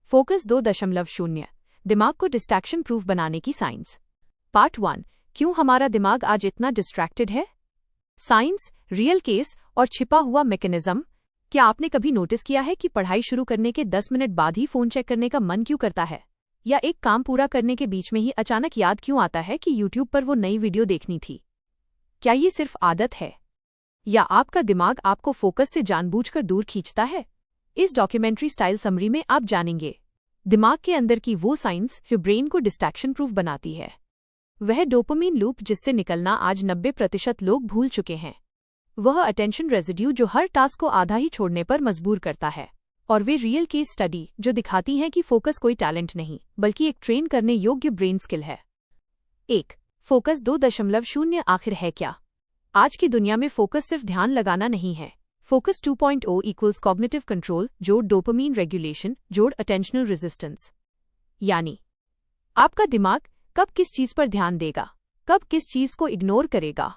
Focus 2.0 दिमाग को distraction proof बनाने की साइंस। पार्ट 1 क्यों हमारा दिमाग आज इतना डिस्ट्रैक्टेड है। साइंस, रियल केस और छिपा हुआ मैकेनिज्म। क्या आपने कभी नोटिस किया है कि पढ़ाई शुरू करने के 10 मिनट बाद ही फोन चेक करने का मन क्यों करता है, या एक काम पूरा करने के बीच में ही अचानक याद क्यों आता है कि यूट्यूब पर वो नई वीडियो देखनी थी। क्या ये सिर्फ आदत है, या आपका दिमाग आपको फोकस से जानबूझकर दूर खींचता है? इस डॉक्यूमेंट्री स्टाइल समरी में आप जानेंगे दिमाग के अंदर की वो साइंस जो ब्रेन को डिस्ट्रैक्शन प्रूफ बनाती है। वह डोपामिन लूप जिससे निकलना आज 90% लोग भूल चुके हैं। वह अटेंशन रेजिड्यू जो हर टास्क को आधा ही छोड़ने पर मजबूर करता है। और वे रियल केस स्टडी जो दिखाती हैं कि फोकस कोई टैलेंट नहीं बल्कि एक ट्रेन करने योग्य ब्रेन स्किल है। 1. फोकस 2.0 आखिर है क्या? आज की दुनिया में फोकस सिर्फ ध्यान लगाना नहीं है। फोकस 2.0 इक्वल्स कॉग्निटिव कंट्रोल जोड़ डोपामिन रेगुलेशन जोड़ अटेंशनल रेजिस्टेंस। यानी आपका दिमाग कब किस चीज पर ध्यान देगा, कब किस चीज को इग्नोर करेगा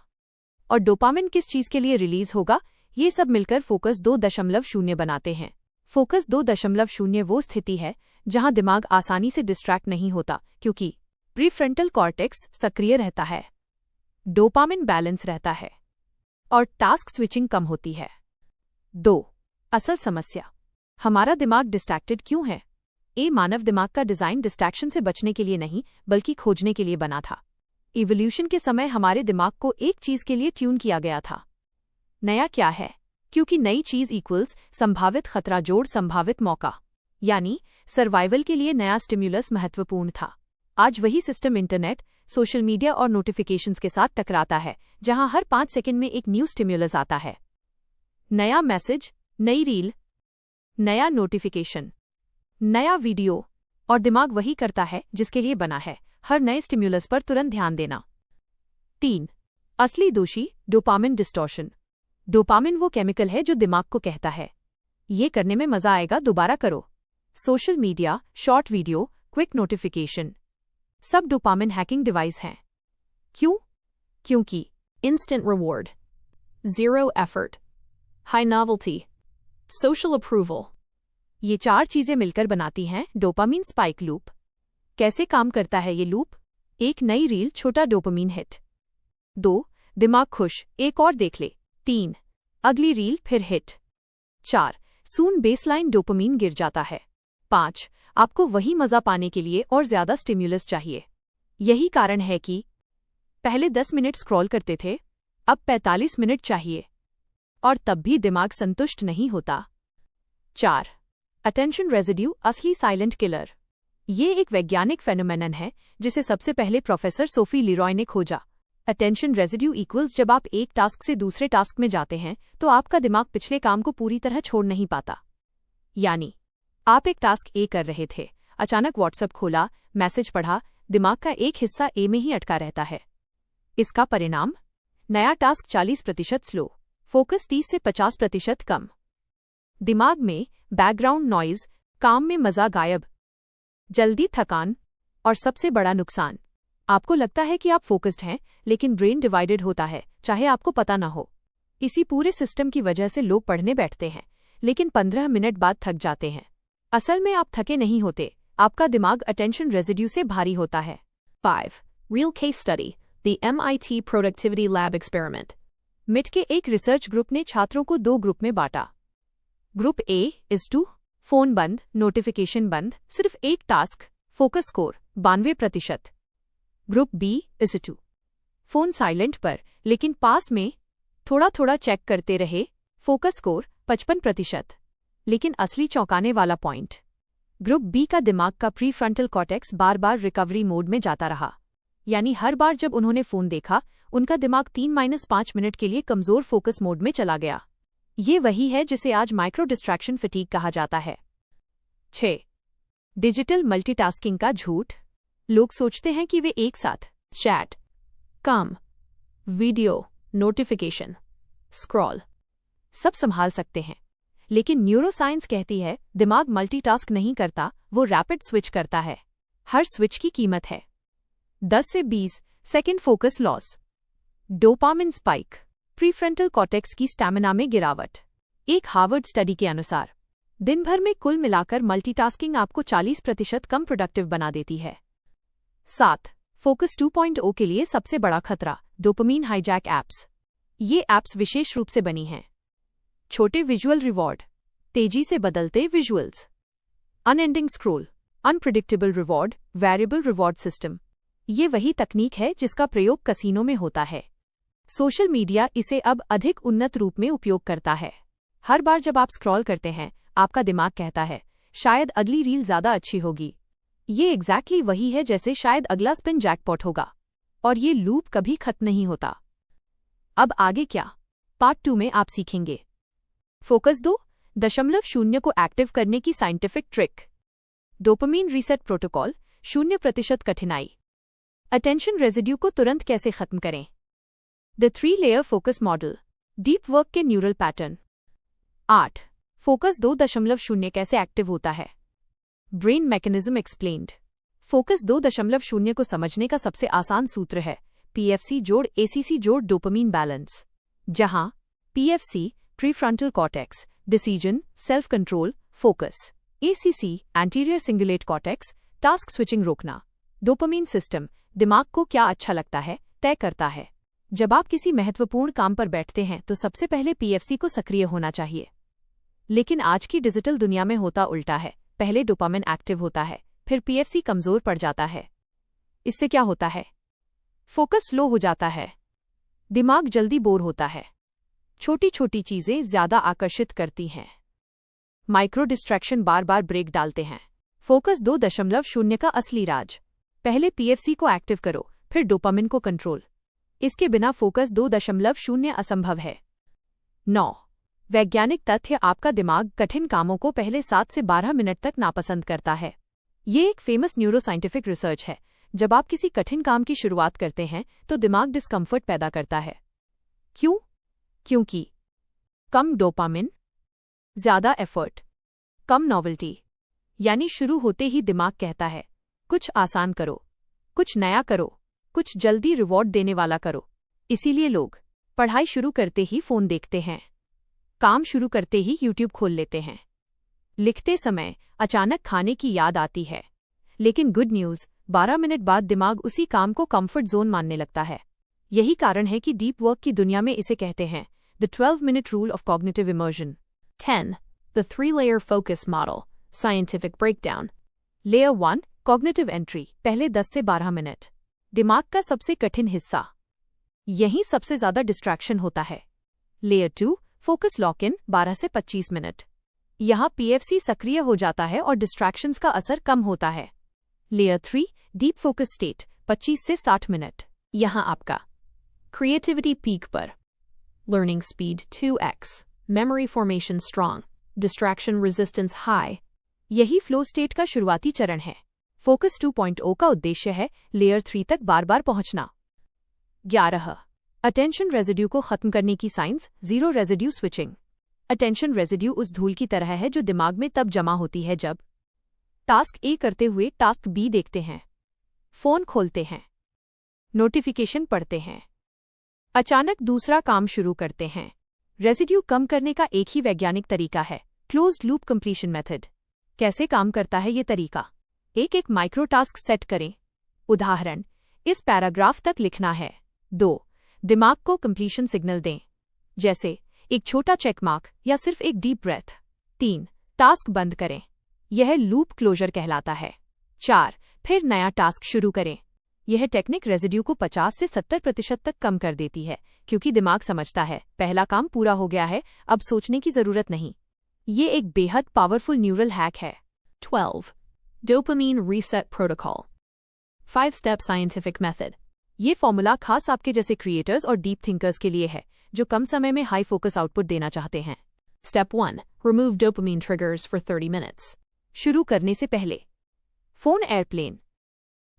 और डोपामिन किस चीज के लिए रिलीज होगा, ये सब मिलकर फोकस 2.0 बनाते हैं। फोकस 2.0 वो स्थिति है जहां दिमाग आसानी से डिस्ट्रैक्ट नहीं होता क्योंकि प्रीफ्रंटल कॉर्टेक्स सक्रिय रहता है, डोपामिन बैलेंस रहता है और टास्क स्विचिंग कम होती है। 2. असल समस्या, हमारा दिमाग डिस्ट्रैक्टेड क्यों है? मानव दिमाग का डिजाइन डिस्ट्रैक्शन से बचने के लिए नहीं बल्कि खोजने के लिए बना था। इवोल्यूशन के समय हमारे दिमाग को एक चीज के लिए ट्यून किया गया था। नया क्या है? क्योंकि नई चीज इक्वल्स संभावित खतरा जोड़ संभावित मौका, यानी सर्वाइवल के लिए नया स्टिम्युलस महत्वपूर्ण था। आज वही सिस्टम इंटरनेट, सोशल मीडिया और नोटिफिकेशंस के साथ टकराता है, जहां हर 5 सेकंड में एक न्यू स्टिम्युलस आता है। नया मैसेज, नई रील, नया नोटिफिकेशन, नया वीडियो, और दिमाग वही करता है जिसके लिए बना है, हर नए स्टिम्युलस पर तुरंत ध्यान देना। 3. असली दोषी डोपामिन डिस्टॉर्शन। डोपामिन वो केमिकल है जो दिमाग को कहता है ये करने में मजा आएगा, दोबारा करो। Social media, short video, quick notification सब डोपामिन हैकिंग डिवाइस हैं। क्यों? क्योंकि instant reward, zero effort, high novelty, social approval, ये 4 चीजें मिलकर बनाती हैं डोपामिन स्पाइक लूप। कैसे काम करता है ये लूप? 1. नई रील, छोटा डोपामिन हिट। 2. दिमाग खुश, एक और देख ले। 3. अगली रील, फिर हिट। 4. सून बेसलाइन डोपामिन गिर जाता है। 5. आपको वही मजा पाने के लिए और ज्यादा स्टिम्युलस चाहिए। यही कारण है कि पहले 10 मिनट स्क्रॉल करते थे, अब 45 मिनट चाहिए, और तब भी दिमाग संतुष्ट नहीं होता। 4. अटेंशन रेजिड्यू असली साइलेंट किलर। ये एक वैज्ञानिक फेनोमेनन है जिसे सबसे पहले प्रोफेसर सोफी लीरॉय ने खोजा। अटेंशन रेजिड्यू इक्वल्स जब आप एक टास्क से दूसरे टास्क में जाते हैं तो आपका दिमाग पिछले काम को पूरी तरह छोड़ नहीं पाता। यानी आप एक टास्क ए कर रहे थे, अचानक व्हाट्सएप खोला, मैसेज पढ़ा, दिमाग का एक हिस्सा ए में ही अटका रहता है। इसका परिणाम? नया टास्क 40% स्लो, फोकस 30 से 50% कम, दिमाग में बैकग्राउंड नॉइज, काम में मजा गायब, जल्दी थकान, और सबसे बड़ा नुकसान, आपको लगता है कि आप फोकस्ड हैं लेकिन ब्रेन डिवाइडेड होता है, चाहे आपको पता ना हो। इसी पूरे सिस्टम की वजह से लोग पढ़ने बैठते हैं लेकिन 15 मिनट बाद थक जाते हैं। असल में आप थके नहीं होते, आपका दिमाग अटेंशन रेजिड्यू से भारी होता है। 5. Real case study, the MIT productivity lab experiment. मिट के एक रिसर्च ग्रुप ने छात्रों को 2 ग्रुप में बांटा। Group A is to phone बंद, नोटिफिकेशन बंद, सिर्फ एक task, focus score 92%। Group B is to phone silent पर लेकिन पास में, थोड़ा थोड़ा चेक करते रहे, फोकस स्कोर 55%। लेकिन असली चौंकाने वाला पॉइंट, ग्रुप B का दिमाग का प्रीफ्रंटल कॉर्टेक्स बार बार रिकवरी मोड में जाता रहा। यानी हर बार जब उन्होंने फोन देखा उनका दिमाग 3-5 मिनट के लिए कमजोर फोकस मोड में चला गया। ये वही है जिसे आज माइक्रो डिस्ट्रैक्शन फटीग कहा जाता है। 6. डिजिटल मल्टीटास्किंग का झूठ। लोग सोचते हैं कि वे एक साथ चैट, काम, वीडियो, नोटिफिकेशन, स्क्रॉल सब संभाल सकते हैं, लेकिन न्यूरोसाइंस कहती है दिमाग मल्टीटास्क नहीं करता, वो रैपिड स्विच करता है। हर स्विच की कीमत है 10 से 20 second focus loss, dopamine spike, prefrontal cortex की स्टैमिना में गिरावट। एक हार्वर्ड स्टडी के अनुसार दिन भर में कुल मिलाकर मल्टीटास्किंग आपको 40% कम प्रोडक्टिव बना देती है। 7. फोकस 2.0 के लिए सबसे बड़ा खतरा डोपामीन हाईजैक ऐप्स। ये ऐप्स विशेष रूप से बनी हैं। छोटे विजुअल रिवॉर्ड, तेजी से बदलते visuals, unending scroll, unpredictable reward, variable reward system. ये वही तकनीक है जिसका प्रयोग कसीनो में होता है। सोशल मीडिया इसे अब अधिक उन्नत रूप में उपयोग करता है। हर बार जब आप स्क्रॉल करते हैं, आपका दिमाग कहता है शायद अगली रील ज्यादा अच्छी होगी। ये एग्जैक्टली वही है जैसे शायद अगला स्पिन जैकपॉट होगा। और ये लूप कभी खत्म नहीं होता। अब आगे क्या? पार्ट 2 में आप सीखेंगे फोकस 2.0 को एक्टिव करने की scientific trick, dopamine reset protocol, 0% कठिनाई, अटेंशन रेजिड्यू को तुरंत कैसे खत्म करें, the 3 layer focus model, deep work के न्यूरल पैटर्न। 8. फोकस 2.0 कैसे एक्टिव होता है, ब्रेन मैकेनिज्म एक्सप्लेन्ड। फोकस 2.0 को समझने का सबसे आसान सूत्र है PFC जोड़ ACC जोड़ डोपामीन बैलेंस, जहां PFC prefrontal cortex, decision, self control, focus, ACC anterior cingulate cortex, task switching रोकना। डोपामीन सिस्टम दिमाग को क्या अच्छा लगता है तय करता है। जब आप किसी महत्वपूर्ण काम पर बैठते हैं तो सबसे पहले PFC को सक्रिय होना चाहिए। लेकिन आज की डिजिटल दुनिया में होता उल्टा है, पहले डोपामिन एक्टिव होता है, फिर PFC कमजोर पड़ जाता है। इससे क्या होता है? फोकस स्लो हो जाता है, दिमाग जल्दी बोर होता है, छोटी छोटी चीजें ज्यादा आकर्षित करती हैं, माइक्रो डिस्ट्रैक्शन बार बार ब्रेक डालते हैं। फोकस 2.0 का असली राज, पहले PFC को एक्टिव करो, फिर डोपामिन को कंट्रोल। इसके बिना फोकस 2.0 असंभव है। 9. वैज्ञानिक तथ्य, आपका दिमाग कठिन कामों को पहले 7 से 12 मिनट तक नापसंद करता है। ये एक फेमस न्यूरोसाइंटिफिक रिसर्च है। जब आप किसी कठिन काम की शुरुआत करते हैं तो दिमाग डिस्कम्फर्ट पैदा करता है। क्यों? क्योंकि कम डोपामिन, ज्यादा एफर्ट, कम नॉवेल्टी। यानी शुरू होते ही दिमाग कहता है कुछ आसान करो, कुछ नया करो, कुछ जल्दी रिवॉर्ड देने वाला करो। इसीलिए लोग पढ़ाई शुरू करते ही फोन देखते हैं, काम शुरू करते ही YouTube खोल लेते हैं, लिखते समय अचानक खाने की याद आती है। लेकिन गुड न्यूज़, 12 मिनट बाद दिमाग उसी काम को कंफर्ट जोन मानने लगता है। यही कारण है कि डीप वर्क की दुनिया में इसे कहते हैं the 12-minute rule of cognitive immersion. 10. The 3-layer focus model, scientific breakdown. Layer 1 cognitive entry, पहले 10 से 12 मिनट, दिमाग का सबसे कठिन हिस्सा, यहीं सबसे ज्यादा डिस्ट्रैक्शन होता है। लेयर 2 फोकस लॉक इन, 12 से 25 मिनट, यहां PFC सक्रिय हो जाता है और डिस्ट्रैक्शंस का असर कम होता है। लेयर 3 डीप फोकस स्टेट, 25 से 60 मिनट, यहां आपका क्रिएटिविटी पीक पर, learning speed 2x, memory formation strong, distraction resistance high. यही फ्लो स्टेट का शुरुआती चरण है। फोकस 2.0 का उद्देश्य है लेयर 3 तक बार बार पहुंचना। 11. अटेंशन रेजिड्यू को खत्म करने की science, zero residue switching. Attention residue उस धूल की तरह है जो दिमाग में तब जमा होती है जब टास्क A करते हुए टास्क B देखते हैं, फोन खोलते हैं, नोटिफिकेशन पढ़ते हैं, अचानक दूसरा काम शुरू करते हैं। रेजिड्यू कम करने का एक ही वैज्ञानिक तरीका है, क्लोज्ड लूप कंप्लीशन मेथड। कैसे काम करता है ये तरीका? एक माइक्रो टास्क सेट करें। उदाहरण, इस पैराग्राफ तक लिखना है। 2. दिमाग को कंप्लीशन सिग्नल दें, जैसे एक छोटा चेक मार्क या सिर्फ एक डीप ब्रेथ। 3. टास्क बंद करें, यह लूप क्लोजर कहलाता है। 4. फिर नया टास्क शुरू करें। यह टेक्निक रेजिड्यू को 50 से 70% तक कम कर देती है, क्योंकि दिमाग समझता है पहला काम पूरा हो गया है, अब सोचने की जरूरत नहीं। ये एक बेहद पावरफुल न्यूरल हैक है। 12. Dopamine reset protocol, 5-step scientific method. ये फॉर्मूला खास आपके जैसे क्रिएटर्स और डीप थिंकर्स के लिए है जो कम समय में हाई फोकस आउटपुट देना चाहते हैं। Step 1. Remove dopamine triggers for 30 minutes. शुरू करने से पहले phone airplane,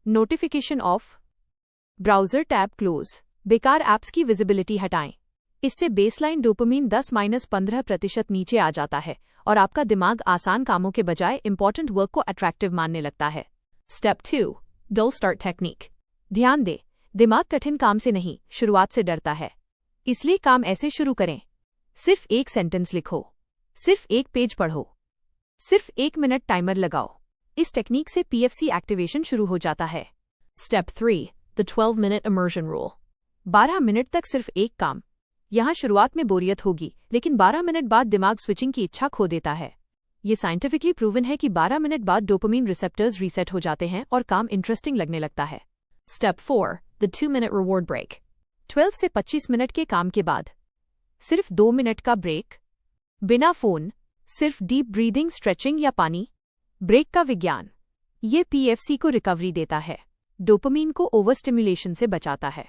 notification of, browser tab close, बेकार ऐप्स की विजिबिलिटी हटाएं। इससे बेसलाइन डोपामीन 10-15% नीचे आ जाता है और आपका दिमाग आसान कामों के बजाय इंपॉर्टेंट वर्क को अट्रैक्टिव मानने लगता है। स्टेप 2. डल स्टार्ट टेक्निक। ध्यान दें, दिमाग कठिन काम से नहीं, शुरुआत से डरता है। इसलिए काम ऐसे शुरू करें, सिर्फ एक सेंटेंस लिखो, सिर्फ एक पेज पढ़ो, सिर्फ 1 मिनट टाइमर लगाओ। इस टेक्निक से पीएफसी एक्टिवेशन शुरू हो जाता है। Step 3. The 12-minute immersion rule. 12 minute तक सिर्फ एक काम। यहाँ शुरुआत में बोरियत होगी, लेकिन 12 मिनट बाद दिमाग स्विचिंग की इच्छा खो देता है। ये साइंटिफिकली प्रूवन है कि 12 मिनट बाद डोपामीन रिसेप्टर्स रीसेट हो जाते हैं और काम इंटरेस्टिंग लगने लगता है। Step 4. The 2-minute reward break. 12 से 25 मिनट के काम के बाद सिर्फ 2 मिनट का ब्रेक, बिना फोन, सिर्फ डीप ब्रीदिंग, स्ट्रेचिंग या पानी। ब्रेक का विज्ञान, ये पीएफसी को रिकवरी देता है, डोपामीन को ओवर स्टिमुलेशन से बचाता है।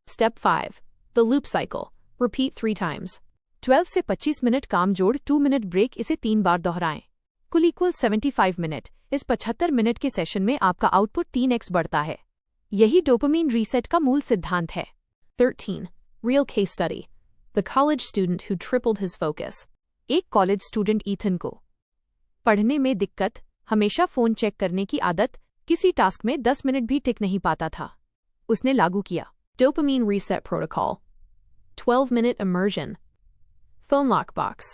Step 5. The loop cycle. Repeat 3 times. 12 से 25 मिनट काम जोड़ 2 मिनट ब्रेक, इसे 3 बार दोहराएं। कुल इक्वल 75 मिनट। इस 75 मिनट के सेशन में आपका आउटपुट 3x बढ़ता है। यही डोपामीन रीसेट का मूल सिद्धांत है। 13. Real case study. The college student who tripled his focus. एक कॉलेज स्टूडेंट ईथन को पढ़ने में दिक्कत, हमेशा फोन चेक करने की आदत, किसी टास्क में 10 मिनट भी टिक नहीं पाता था। उसने लागू किया Dopamine reset protocol. 12-minute immersion. Phone lock box.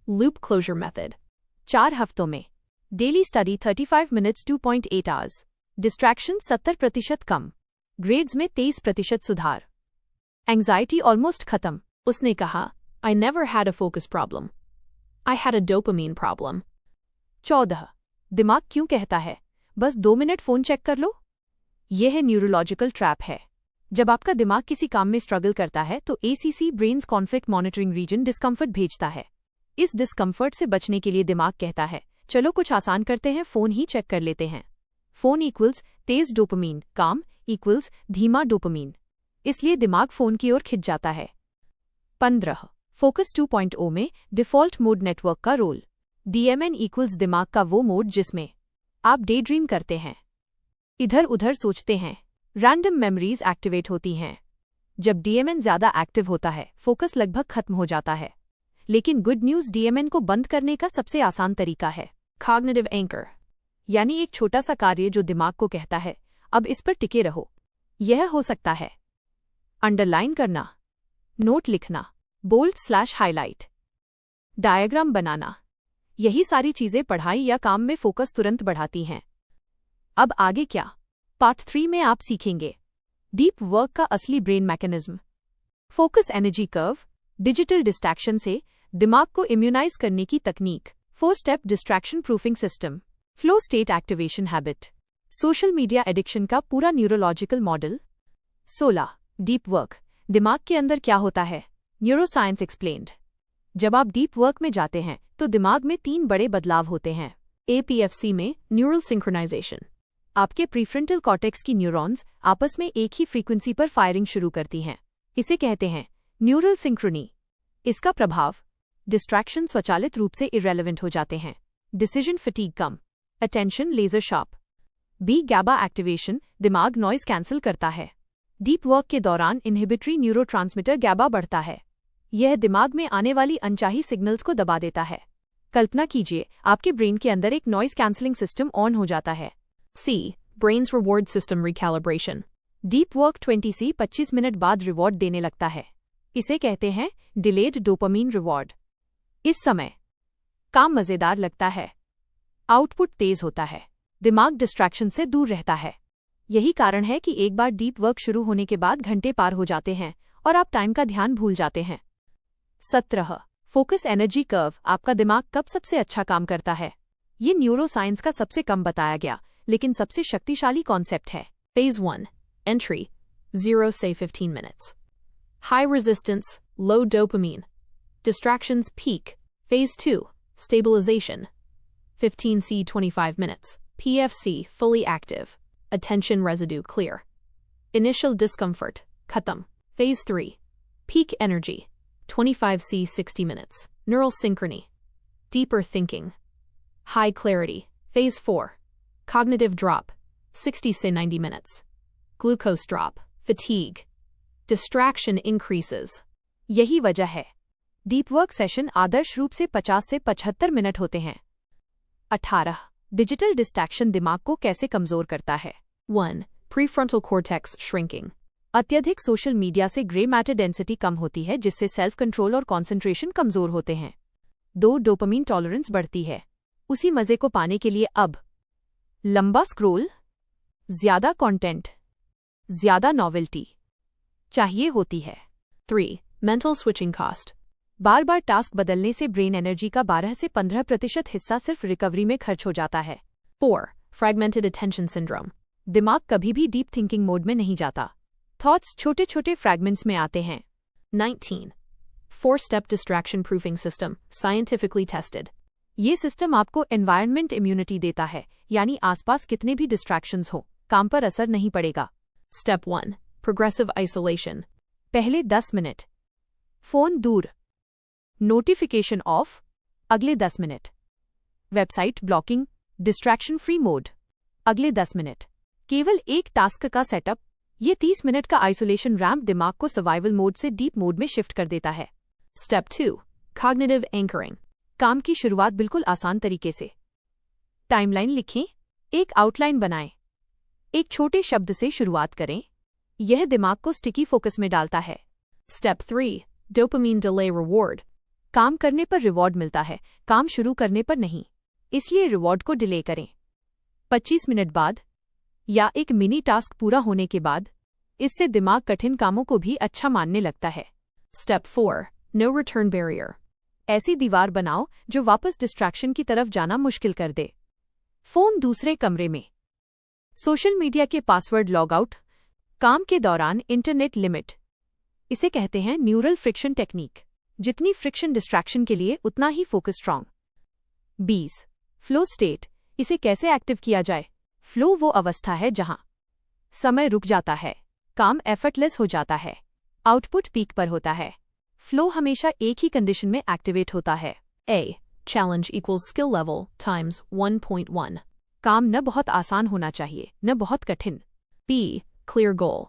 Loop closure method. 4 हफ्तों में daily study 35 minutes 2.8 hours. Distraction 70% कम, ग्रेड्स में 23% सुधार, एंग्जाइटी ऑलमोस्ट खत्म। उसने कहा, I never had a focus problem. I had a dopamine problem. 14. दिमाग क्यों कहता है बस 2 मिनट फोन चेक कर लो? यह न्यूरोलॉजिकल ट्रैप है। जब आपका दिमाग किसी काम में स्ट्रगल करता है तो ACC brain's conflict monitoring region discomfort भेजता है। इस डिस्कम्फर्ट से बचने के लिए दिमाग कहता है, चलो कुछ आसान करते हैं, फोन ही चेक कर लेते हैं। फोन इक्वल्स तेज डोपामीन, काम इक्वल्स धीमा डोपामीन, इसलिए दिमाग फोन की ओर खिंच जाता है। 15. फोकस 2.0 में डिफ़ॉल्ट मोड नेटवर्क का रोल। DMN इक्वल्स दिमाग का वो मोड जिसमें आप डे ड्रीम करते हैं, इधर उधर सोचते हैं, रैंडम मेमोरीज एक्टिवेट होती हैं। जब DMN ज्यादा एक्टिव होता है, फोकस लगभग खत्म हो जाता है। लेकिन गुड न्यूज़, DMN को बंद करने का सबसे आसान तरीका है Cognitive anchor. यानी एक छोटा सा कार्य जो दिमाग को कहता है अब इस पर टिके रहो। यह हो सकता है अंडरलाइन करना, नोट लिखना, बोल्ड/हाइलाइट, डायग्राम बनाना। यही सारी चीजें पढ़ाई या काम में फोकस तुरंत बढ़ाती हैं। अब आगे क्या? पार्ट 3 में आप सीखेंगे डीप वर्क का असली brain mechanism, focus energy curve, digital distraction से दिमाग को इम्यूनाइज करने की तकनीक, 4 step distraction proofing system, flow state activation habit, social media addiction का पूरा न्यूरोलॉजिकल मॉडल। 16. डीप वर्क, दिमाग के अंदर क्या होता है? Neuroscience explained. जब आप डीप वर्क में जाते हैं तो दिमाग में 3 बड़े बदलाव होते हैं। APFC में न्यूरल सिंक्रोनाइजेशन। आपके प्रीफ्रंटल कॉर्टेक्स की न्यूरॉन्स आपस में एक ही फ्रीक्वेंसी पर फायरिंग शुरू करती हैं। इसे कहते हैं न्यूरल सिंक्रोनी। इसका प्रभाव, डिस्ट्रैक्शन स्वचालित रूप से इररेलेवेंट हो जाते हैं, डिसीजन फटीग कम, अटेंशन लेजर शार्प। बी गैबा एक्टिवेशन, दिमाग नॉइज कैंसिल करता है। डीप वर्क के दौरान इनहिबिटरी न्यूरोट्रांसमीटर गैबा बढ़ता है। यह दिमाग में आने वाली अनचाही सिग्नल्स को दबा देता है। कल्पना कीजिए आपके ब्रेन के अंदर एक नॉइज कैंसलिंग सिस्टम ऑन हो जाता है। C. Brain's reward system recalibration. Deep work 20 से 25 मिनट बाद रिवॉर्ड देने लगता है। इसे कहते हैं डिलेड डोपामीन रिवॉर्ड। इस समय काम मजेदार लगता है, आउटपुट तेज होता है, दिमाग डिस्ट्रैक्शन से दूर रहता है। यही कारण है कि एक बार डीप वर्क शुरू होने के बाद घंटे पार हो जाते हैं और आप टाइम का ध्यान भूल जाते हैं। 17. फोकस एनर्जी कर्व, आपका दिमाग कब सबसे अच्छा काम करता है? ये न्यूरोसाइंस का सबसे कम बताया गया लेकिन सबसे शक्तिशाली कॉन्सेप्ट है। Phase 1. Entry. 0 से 15 minutes. High resistance, low dopamine. Distractions peak. Phase 2. Stabilization. 15 to 25 minutes. PFC fully active. Attention residue clear. Initial discomfort. Khatam. Phase 3. Peak energy. 25 to 60 minutes. Neural synchrony. Deeper thinking. High clarity. Phase 4. Cognitive drop. 60 to 90 minutes. Glucose drop. Fatigue. Distraction increases. यही वजह है deep work session आदर्श रूप से 50 से 75 minute होते हैं। 18. Digital distraction दिमाग को कैसे कमजोर करता है? 1. Prefrontal cortex shrinking. अत्यधिक सोशल मीडिया से ग्रे मैटर डेंसिटी कम होती है जिससे सेल्फ कंट्रोल और कॉन्सेंट्रेशन कमजोर होते हैं। 2. डोपामीन टॉलरेंस बढ़ती है। उसी मजे को पाने के लिए अब लंबा स्क्रोल, ज्यादा कंटेंट, ज्यादा नॉवेल्टी चाहिए होती है। 3. Mental switching cost. बार बार टास्क बदलने से ब्रेन एनर्जी का 12 से 15% हिस्सा सिर्फ रिकवरी में खर्च हो जाता है। 4. Fragmented attention syndrome. दिमाग कभी भी डीप थिंकिंग मोड में नहीं जाता। थॉट्स छोटे छोटे फ्रैगमेंट्स में आते हैं। 19. 4-step distraction proofing system, scientifically tested. ये सिस्टम आपको एनवायरनमेंट इम्यूनिटी देता है, यानी आसपास कितने भी डिस्ट्रैक्शंस हो, काम पर असर नहीं पड़ेगा। Step 1. Progressive isolation. पहले 10 मिनट फोन दूर, नोटिफिकेशन ऑफ, अगले 10 minute website blocking, distraction free mode, अगले 10 मिनट केवल एक टास्क का सेटअप। ये 30 मिनट का आइसोलेशन रैम्प दिमाग को सर्वाइवल मोड से डीप मोड में शिफ्ट कर देता है। Step 2. Cognitive anchoring. काम की शुरुआत बिल्कुल आसान तरीके से। टाइमलाइन लिखें, एक आउटलाइन बनाएं, एक छोटे शब्द से शुरुआत करें। यह दिमाग को स्टिकी फोकस में डालता है। Step 3. Dopamine delay reward. काम करने पर रिवॉर्ड मिलता है, काम शुरू करने पर नहीं, इसलिए रिवॉर्ड को डिले करें। 25 मिनट बाद या एक मिनी टास्क पूरा होने के बाद इससे दिमाग कठिन कामों को भी अच्छा मानने लगता है। Step 4. No return barrier. ऐसी दीवार बनाओ जो वापस डिस्ट्रैक्शन की तरफ जाना मुश्किल कर दे। फोन दूसरे कमरे में, सोशल मीडिया के पासवर्ड लॉग आउट, काम के दौरान इंटरनेट लिमिट। इसे कहते हैं न्यूरल फ्रिक्शन टेक्निक। जितनी फ्रिक्शन डिस्ट्रैक्शन के लिए उतना ही फोकस स्ट्रांग। 20. Flow state. इसे कैसे एक्टिव किया जाए? फ्लो वो अवस्था है जहां समय रुक जाता है, काम एफर्टलेस हो जाता है, आउटपुट पीक पर होता है। फ्लो हमेशा एक ही कंडीशन में एक्टिवेट होता है। A. Challenge equals skill level times 1.1. काम न बहुत आसान होना चाहिए, न बहुत कठिन। B. Clear goal.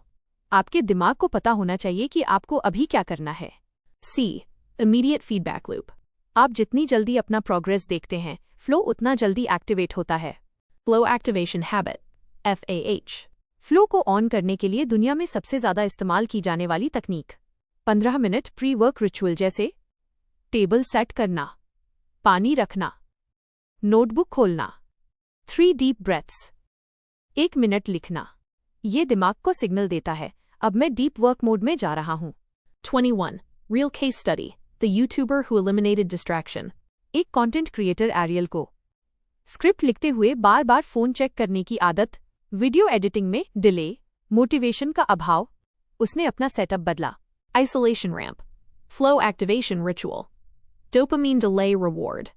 आपके दिमाग को पता होना चाहिए कि आपको अभी क्या करना है। C. Immediate feedback loop. आप जितनी जल्दी अपना प्रोग्रेस देखते हैं, फ्लो उतना जल्दी एक्टिवेट होता है। Flow activation habit. FAH. Flow को ऑन करने के लिए दुनिया में सबसे ज्यादा इस्तेमाल की जाने वाली तकनीक 15 मिनट प्री वर्क रिचुअल जैसे टेबल सेट करना, पानी रखना, नोटबुक खोलना, 3 डीप ब्रेथ्स, 1 मिनट लिखना। ये दिमाग को सिग्नल देता है, अब मैं डीप वर्क मोड में जा रहा हूं। 21. Real case study. The YouTuber who eliminated distraction. एक कंटेंट क्रिएटर एरियल को स्क्रिप्ट लिखते हुए बार बार फोन चेक करने की आदत, वीडियो एडिटिंग में डिले, मोटिवेशन का अभाव, उसने अपना सेटअप बदला। Isolation ramp. Flow activation ritual. Dopamine delay reward.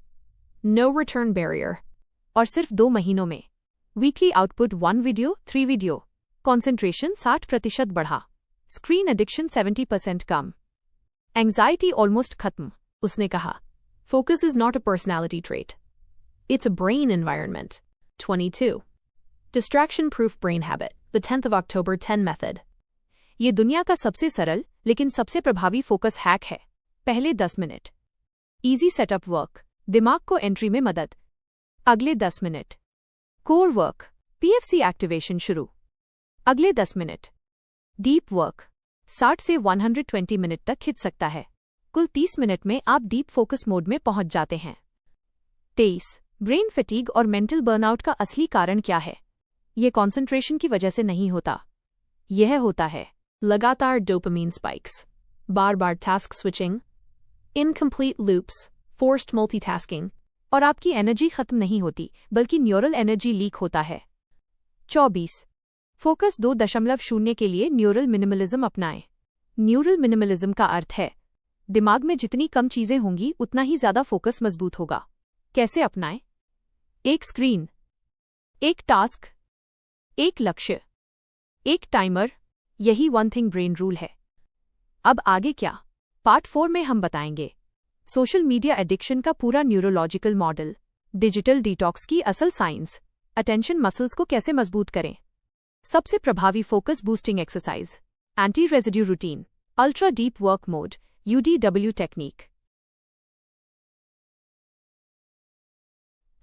No return barrier. और सिर्फ 2 महीनों में weekly output 1 video 3 video, concentration 60% बढ़ा, स्क्रीन एडिक्शन 70% कम, एंग्जाइटी ऑलमोस्ट खत्म। उसने कहा, Focus is not a personality trait. It's a brain environment. 22. Distraction-proof brain habit. The 10th of October 10 method. ये दुनिया का सबसे सरल लेकिन सबसे प्रभावी फोकस हैक है। पहले 10 मिनट इजी सेटअप वर्क, दिमाग को एंट्री में मदद। अगले 10 minute core work, PFC activation शुरू। अगले 10 मिनट डीप वर्क, 60 से 120 मिनट तक खिंच सकता है। कुल 30 मिनट में आप डीप फोकस मोड में पहुंच जाते हैं। 23. ब्रेन फटीग और मेंटल बर्नआउट का असली कारण क्या है? ये कॉन्सेंट्रेशन की वजह से नहीं होता, यह होता है लगातार डोपामीन स्पाइक्स, बार बार task switching, incomplete loops, forced multitasking, और आपकी एनर्जी खत्म नहीं होती बल्कि न्यूरल एनर्जी लीक होता है। 24. फोकस 2.0 के लिए न्यूरल मिनिमलिज्म अपनाएं। न्यूरल मिनिमलिज्म का अर्थ है दिमाग में जितनी कम चीजें होंगी उतना ही ज्यादा फोकस मजबूत होगा। कैसे अपनाएं? एक स्क्रीन, एक टास्क, एक लक्ष्य, एक टाइमर, यही 1 थिंग ब्रेन रूल है। अब आगे क्या? पार्ट 4 में हम बताएंगे सोशल मीडिया एडिक्शन का पूरा न्यूरोलॉजिकल मॉडल, डिजिटल डिटॉक्स की असल साइंस, अटेंशन मसल्स को कैसे मजबूत करें, सबसे प्रभावी focus boosting exercise, anti residue routine, ultra deep work mode, UDW technique.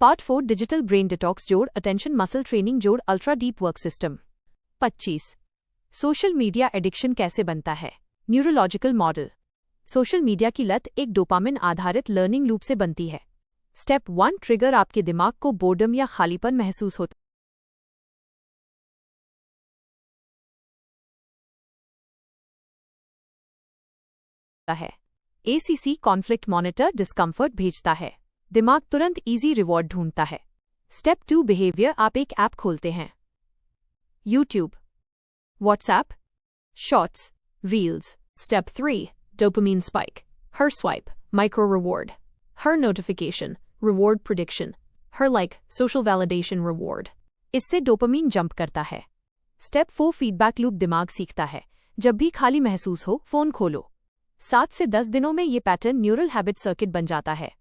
Part 4 digital brain detox जोड़ अटेंशन मसल ट्रेनिंग जोड़ ultra deep work system. 25. Social media addiction कैसे बनता है? Neurological model. सोशल मीडिया की लत एक डोपामिन आधारित learning loop से बनती है। स्टेप 1 ट्रिगर आपके दिमाग को बोर्डम या खालीपन महसूस होता है। ACC कॉन्फ्लिक्ट मॉनिटर डिस्कम्फर्ट भेजता है। दिमाग तुरंत इजी रिवॉर्ड ढूंढता है। स्टेप 2 बिहेवियर आप एक ऐप खोलते हैं। YouTube, WhatsApp, shorts, reels. Step 3. Dopamine spike. Her swipe. Micro reward. Her notification. Reward prediction. Her like. Social validation reward. इससे डोपामीन जंप करता है। स्टेप 4 फीडबैक लूप दिमाग सीखता है। जब भी खाली महसूस हो फोन खोलो। 7 से 10 दिनों में ये पैटर्न न्यूरल हैबिट सर्किट बन जाता है।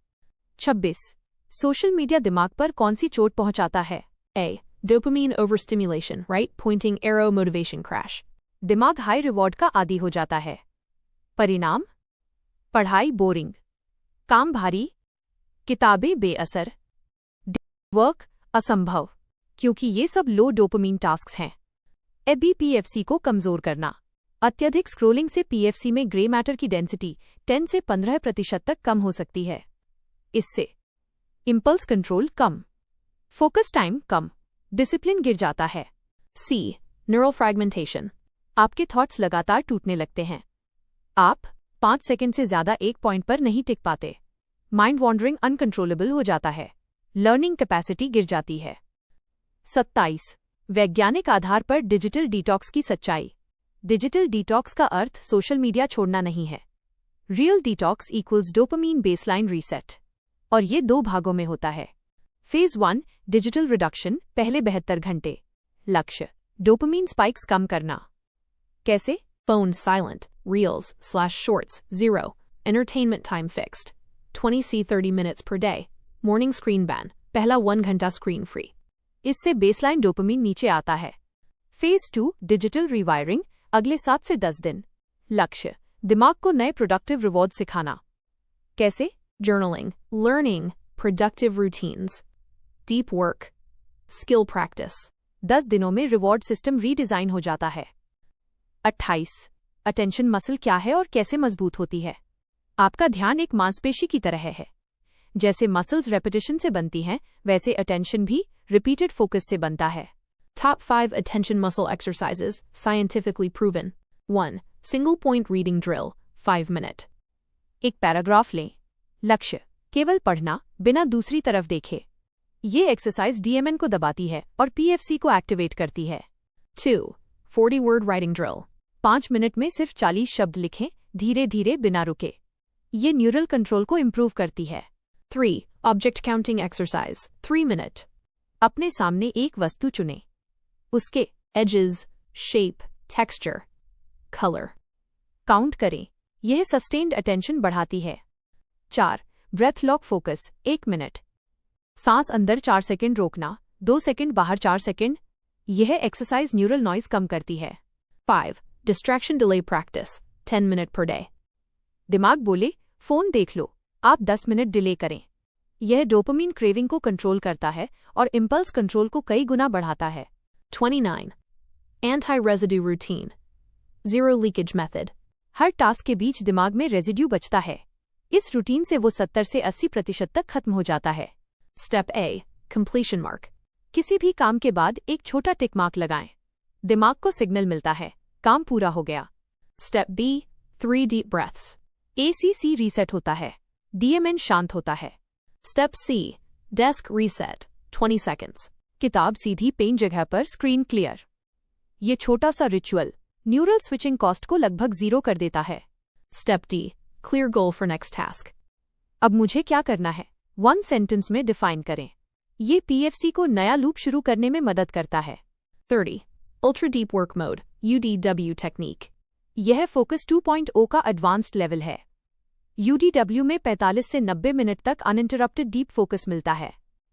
26 सोशल मीडिया दिमाग पर कौन सी चोट पहुंचाता है? A. Dopamine overstimulation. Right pointing arrow motivation crash. दिमाग हाई रिवॉर्ड का आदी हो जाता है। परिणाम, पढ़ाई बोरिंग, काम भारी, किताबें बेअसर, वर्क असंभव, क्योंकि ये सब लो डोपामीन टास्क्स हैं। PFC को कमजोर करना। अत्यधिक स्क्रोलिंग से PFC में ग्रे मैटर की डेंसिटी 10 से 15% तक कम हो सकती है। इससे इंपल्स कंट्रोल कम, फोकस टाइम कम, डिसिप्लिन गिर जाता है। C. Neural fragmentation. आपके थॉट्स लगातार टूटने लगते हैं। आप 5 सेकंड से ज्यादा एक पॉइंट पर नहीं टिक पाते। माइंड वॉन्डरिंग अनकंट्रोलेबल हो जाता है। लर्निंग कैपेसिटी गिर जाती है। 27 वैज्ञानिक आधार पर डिजिटल डिटॉक्स की सच्चाई। डिजिटल डिटॉक्स का अर्थ सोशल मीडिया छोड़ना नहीं है। Real detox equals dopamine baseline reset, और ये 2 भागों में होता है। फेज 1 डिजिटल रिडक्शन, पहले 72 घंटे। लक्ष्य डोपामीन स्पाइक्स कम करना। कैसे? Phone silent. Reels/shorts 0. Entertainment time fixed. 20 30 minutes per day. Morning screen ban. पहला 1 घंटा स्क्रीन फ्री। इससे बेसलाइन डोपामीन नीचे आता है। फेज 2 डिजिटल रिवायरिंग, अगले 7 से 10 दिन। लक्ष्य दिमाग को नए प्रोडक्टिव रिवॉर्ड सिखाना। कैसे? Journaling. Learning. Productive routines. Deep work. Skill practice. 10 दिनों में रिवॉर्ड सिस्टम रीडिजाइन हो जाता है। 28 अटेंशन मसल क्या है और कैसे मजबूत होती है? आपका ध्यान एक मांसपेशी की तरह है। जैसे मसल्स रेपिटेशन से बनती हैं, वैसे अटेंशन भी रिपीटेड फोकस से बनता है। Top 5 attention muscle exercises, scientifically proven. 1. Single point reading drill, 5 minute. एक पैराग्राफ लें। लक्ष्य केवल पढ़ना, बिना दूसरी तरफ देखे। ये एक्सरसाइज DMN को दबाती है और PFC को एक्टिवेट करती है। 2. 40 word writing drill. 5 मिनट में सिर्फ 40 शब्द लिखें, धीरे धीरे बिना रुके। ये न्यूरल कंट्रोल को इम्प्रूव करती है। 3. Object counting exercise, 3 minute. अपने सामने एक वस्तु चुनें। उसके Edges, shape, texture, color. Count करें। यह सस्टेन्ड अटेंशन बढ़ाती है। 4. Breath lock focus, 1 minute. सांस अंदर 4 सेकंड रोकना, 2 सेकंड बाहर 4 सेकंड। यह एक्सरसाइज न्यूरल नॉइज कम करती है। 5. Distraction delay practice, 10 minute per day. दिमाग बोले फोन देख लो, आप 10 मिनट डिले करें। यह डोपामीन क्रेविंग को कंट्रोल करता है और इम्पल्स कंट्रोल को कई गुना बढ़ाता है। 29. Anti-residue routine. Zero leakage method. हर टास्क के बीच दिमाग में रेजिड्यू बचता है। इस रूटीन से वो 70 से 80% तक खत्म हो जाता है। Step A. Completion mark. किसी भी काम के बाद एक छोटा टिक मार्क लगाएं। दिमाग को सिग्नल मिलता है, काम पूरा हो गया। Step B. 3 deep breaths. ACC reset होता है, DMN शांत होता है। Step C. Desk reset, 20 seconds. किताब सीधी पेन जगह पर, स्क्रीन क्लियर। ये छोटा सा रिचुअल न्यूरल स्विचिंग कॉस्ट को लगभग 0 कर देता है। Step D. Clear goal for next task. अब मुझे क्या करना है? 1 सेंटेंस में डिफाइन करें। ये PFC को नया लूप शुरू करने में मदद करता है। 30. Ultra deep work mode, UDW technique. यह फोकस 2.0 का एडवांस्ड लेवल है। UDW में 45 से 90 मिनट तक अनइंटरप्टेड डीप फोकस मिलता है।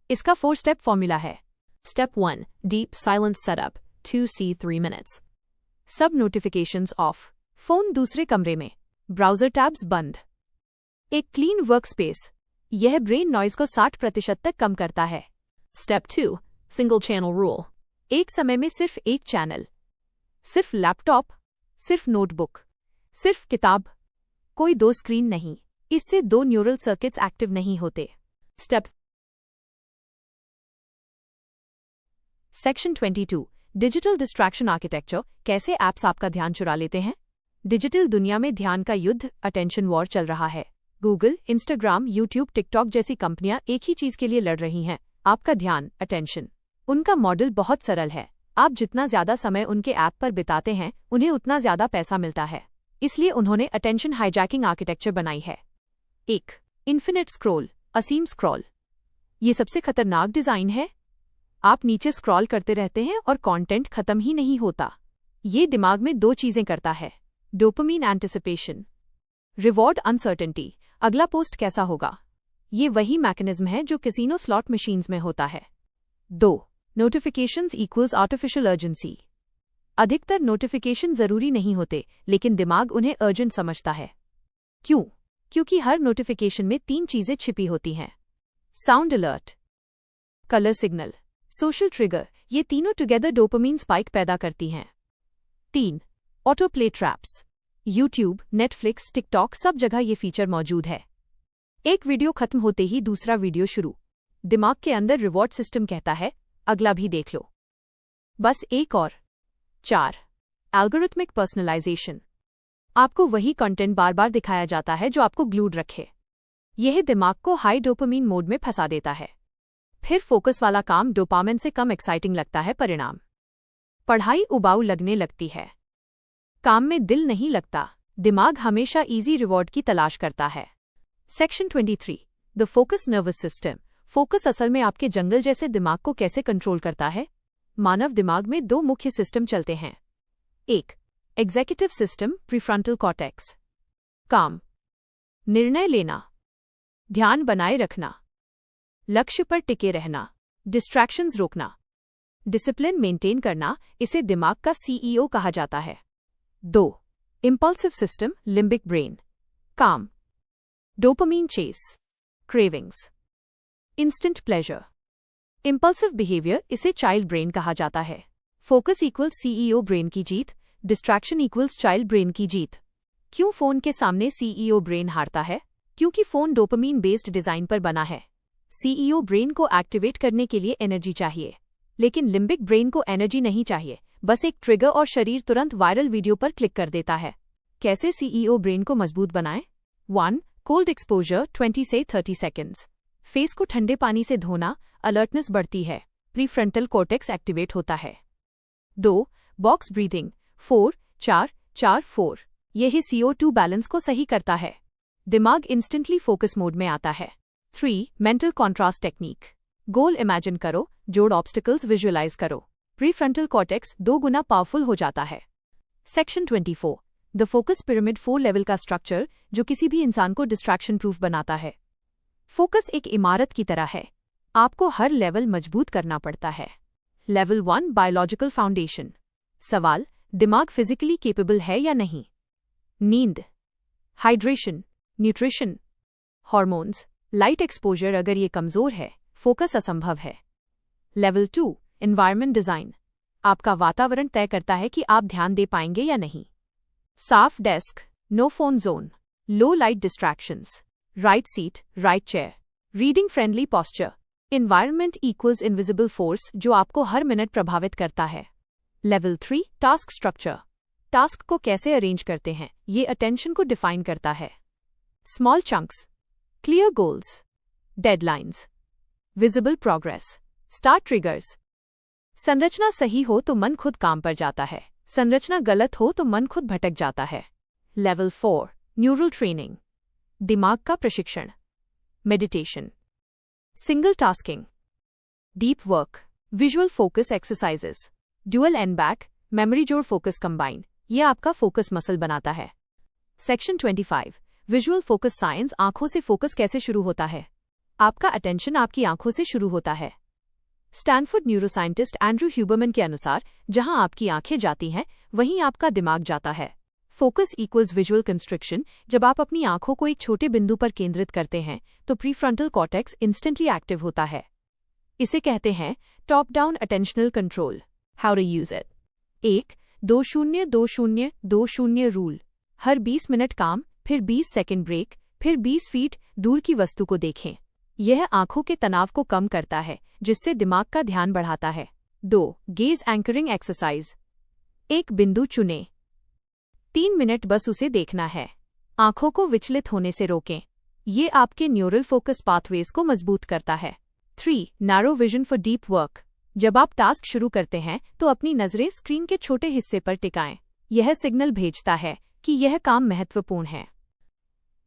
इसका 4 स्टेप फॉर्मूला है। Step 1. Deep silence setup, 2C 3 minutes. सब नोटिफिकेशंस ऑफ, फोन दूसरे कमरे में, ब्राउजर टैब्स बंद। एक क्लीन वर्क स्पेस, यह ब्रेन नॉइज को 60% तक कम करता है। Step 2. Single channel rule. एक समय में सिर्फ एक चैनल, सिर्फ लैपटॉप, सिर्फ नोटबुक, सिर्फ किताब, कोई 2 स्क्रीन नहीं। इससे 2 न्यूरल सर्किट्स एक्टिव नहीं होते। Step section 22 digital distraction architecture, कैसे ऐप्स आपका ध्यान चुरा लेते हैं। डिजिटल दुनिया में ध्यान का युद्ध, अटेंशन वॉर चल रहा है। गूगल, इंस्टाग्राम, यूट्यूब, टिकटॉक जैसी कंपनियां एक ही चीज के लिए लड़ रही हैं, आपका ध्यान, अटेंशन। उनका मॉडल बहुत सरल है, आप जितना ज्यादा समय उनके ऐप पर बिताते हैं उन्हें उतना ज्यादा पैसा मिलता है। इसलिए उन्होंने अटेंशन हाईजैकिंग आर्किटेक्चर बनाई है। 1. इन्फिनिट स्क्रॉल, असीम स्क्रॉल। ये सबसे खतरनाक डिजाइन है। आप नीचे स्क्रॉल करते रहते हैं और कंटेंट खत्म ही नहीं होता। ये दिमाग में दो चीजें करता है, डोपामिन एंटिसिपेशन, रिवॉर्ड अनसर्टेनिटी, अगला पोस्ट कैसा होगा। ये वही मैकेनिज्म है जो कैसीनो स्लॉट मशीन्स में होता है। 2. Notifications equals artificial urgency. अधिकतर नोटिफिकेशन जरूरी नहीं होते, लेकिन दिमाग उन्हें अर्जेंट समझता है। क्यों? क्योंकि हर नोटिफिकेशन में 3 चीजें छिपी होती हैं। Sound alert, colour signal, social trigger, ये तीनों टुगेदर डोपामिन स्पाइक पैदा करती हैं। 3. Auto play traps. YouTube, Netflix, TikTok सब जगह ये फीचर मौजूद है। एक वीडियो खत्म होते ही दूसरा वीडियो शुरू। दिमाग के अंदर रिवॉर्ड सिस्टम कहता है, अगला भी देख लो, बस एक और। 4. Algorithmic personalisation. आपको वही कंटेंट बार बार दिखाया जाता है जो आपको ग्लूड रखे। यह दिमाग को हाई डोपामिन मोड में फंसा देता है। फिर फोकस वाला काम डोपामिन से कम एक्साइटिंग लगता है। परिणाम, पढ़ाई उबाऊ लगने लगती है, काम में दिल नहीं लगता। दिमाग हमेशा इजी रिवॉर्ड की तलाश करता है। Section 23 the focus nervous system. Focus असल में आपके जंगल जैसे दिमाग को कैसे कंट्रोल करता है। मानव दिमाग में 2 मुख्य सिस्टम चलते हैं। 1. एग्जीक्यूटिव सिस्टम, प्रीफ्रंटल कॉर्टेक्स, काम, निर्णय लेना, ध्यान बनाए रखना, लक्ष्य पर टिके रहना, डिस्ट्रैक्शंस रोकना, डिसिप्लिन मेंटेन करना, इसे दिमाग का CEO कहा जाता है। 2. इंपल्सिव सिस्टम, लिम्बिक ब्रेन, काम, dopamine chase, cravings, instant pleasure, impulsive behaviour, इसे चाइल्ड ब्रेन कहा जाता है। फोकस इक्वल्स CEO ब्रेन की जीत, डिस्ट्रैक्शन इक्वल्स चाइल्ड ब्रेन की जीत। क्यों फोन के सामने CEO ब्रेन हारता है? क्योंकि फोन डोपामिन बेस्ड डिजाइन पर बना है। CEO ब्रेन को एक्टिवेट करने के लिए एनर्जी चाहिए, लेकिन लिम्बिक ब्रेन को एनर्जी नहीं चाहिए, बस एक ट्रिगर और शरीर तुरंत वायरल वीडियो पर क्लिक कर देता है। कैसे CEO ब्रेन को मजबूत बनाएं? 1. कोल्ड एक्सपोजर 20 से 30 सेकेंड्स। फेस को ठंडे पानी से धोना, अलर्टनेस बढ़ती है, प्रीफ्रंटल कॉर्टेक्स एक्टिवेट होता है। 2. Box breathing 4-4-4-4। यह CO2 बैलेंस को सही करता है, दिमाग इंस्टेंटली फोकस मोड में आता है। 3. Mental contrast technique. Goal imagine करो, जोड़ ऑब्स्टिकल्स विजुअलाइज करो, प्रीफ्रंटल कॉर्टेक्स 2 गुना पावरफुल हो जाता है। Section 24 the focus pyramid 4 level का स्ट्रक्चर जो किसी भी इंसान को डिस्ट्रैक्शन प्रूफ बनाता है। फोकस एक इमारत की तरह है, आपको हर लेवल मजबूत करना पड़ता है। Level 1 biological foundation. सवाल, दिमाग फिजिकली केपेबल है या नहीं। नींद, hydration, nutrition, hormones, light exposure, अगर ये कमजोर है फोकस असंभव है। Level 2 environment design. आपका वातावरण तय करता है कि आप ध्यान दे पाएंगे या नहीं। साफ desk, no phone zone, low light distractions, right seat, right chair, reading friendly posture. Environment equals invisible force जो आपको हर मिनट प्रभावित करता है। Level 3 task structure. टास्क को कैसे अरेंज करते हैं ये अटेंशन को डिफाइन करता है। Small chunks, clear goals, deadlines, visible progress, start triggers. संरचना सही हो तो मन खुद काम पर जाता है, संरचना गलत हो तो मन खुद भटक जाता है। लेवल 4 न्यूरल ट्रेनिंग, दिमाग का प्रशिक्षण, meditation, single tasking, deep work, visual focus exercises, dual and back, memory जोड़ फोकस कंबाइन, ये आपका फोकस मसल बनाता है। Section 25 visual focus science. आंखों से फोकस कैसे शुरू होता है। आपका अटेंशन आपकी आंखों से शुरू होता है। स्टैनफोर्ड न्यूरोसाइंटिस्ट एंड्रू ह्यूबरमैन के अनुसार जहां आपकी आंखें जाती हैं वहीं आपका दिमाग जाता है। Focus equals visual constriction. जब आप अपनी आंखों को एक छोटे बिंदु पर केंद्रित करते हैं तो प्रीफ्रंटल कॉर्टेक्स इंस्टेंटली एक्टिव होता है। इसे कहते हैं top down attentional control. How to use it. 1 2-0-2-0-2-0 rule. हर 20 मिनट काम, फिर 20 सेकंड ब्रेक, फिर 20 फीट दूर की वस्तु को देखें। यह आंखों के तनाव को कम करता है, जिससे दिमाग का ध्यान बढ़ाता है। 2. Gauge anchoring exercise. एक बिंदु चुनें। 3 मिनट बस उसे देखना है। आंखों को विचलित होने से रोकें। ये आपके न्यूरल फोकस पाथवेज को मजबूत करता है। 3. Narrow vision for deep work. जब आप टास्क शुरू करते हैं तो अपनी नजरें स्क्रीन के छोटे हिस्से पर टिकाएं। यह सिग्नल भेजता है कि यह काम महत्वपूर्ण है।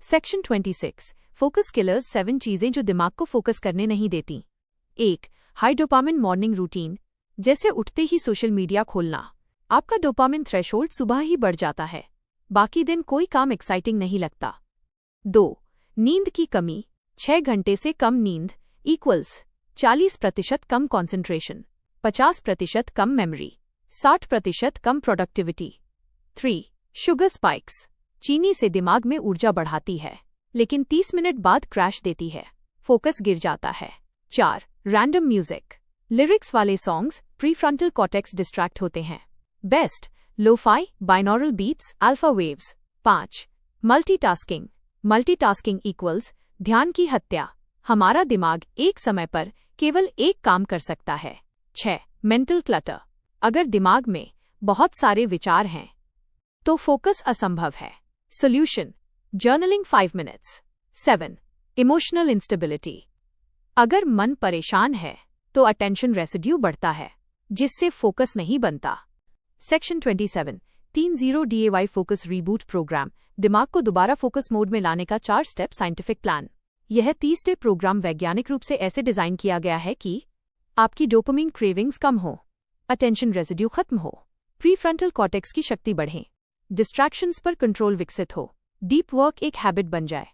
सेक्शन 26 फोकस किलर्स 7 चीजें जो दिमाग को फोकस करने नहीं देती। 1. High dopamine morning routine. जैसे उठते ही सोशल मीडिया खोलना, आपका डोपामिन थ्रेशोल्ड सुबह ही बढ़ जाता है। बाकी दिन कोई काम एक्साइटिंग नहीं लगता। 2. नींद की कमी। 6 घंटे से कम नींद इक्वल्स 40% कम कॉन्सेंट्रेशन, 50% कम मेमोरी, 60% कम प्रोडक्टिविटी। 3. Sugar spikes. चीनी से दिमाग में ऊर्जा बढ़ाती है, लेकिन 30 मिनट बाद क्रैश देती है, फोकस गिर जाता है। 4. Random music. लिरिक्स वाले सॉन्ग्स प्रीफ्रंटल कॉर्टेक्स डिस्ट्रैक्ट होते हैं। Best lofi, binaural beats, alpha waves. 5. Multitasking. Multitasking equals ध्यान की हत्या। हमारा दिमाग एक समय पर केवल एक काम कर सकता है। 6. Mental clutter. अगर दिमाग में बहुत सारे विचार हैं तो फोकस असंभव है। Solution journaling 5 minutes. 7. Emotional instability. अगर मन परेशान है तो अटेंशन रेसिड्यू बढ़ता है, जिससे फोकस नहीं बनता। Section 27 30 DAY focus reboot programme. दिमाग को दोबारा फोकस मोड में लाने का 4 स्टेप साइंटिफिक प्लान। यह 30 डे प्रोग्राम वैज्ञानिक रूप से ऐसे डिजाइन किया गया है कि आपकी डोपामिन क्रेविंग्स कम हो, अटेंशन रेसिड्यू खत्म हो, प्रीफ्रंटल कॉर्टेक्स की शक्ति बढ़े, डिस्ट्रैक्शंस पर कंट्रोल विकसित हो, डीप वर्क एक हैबिट बन जाए।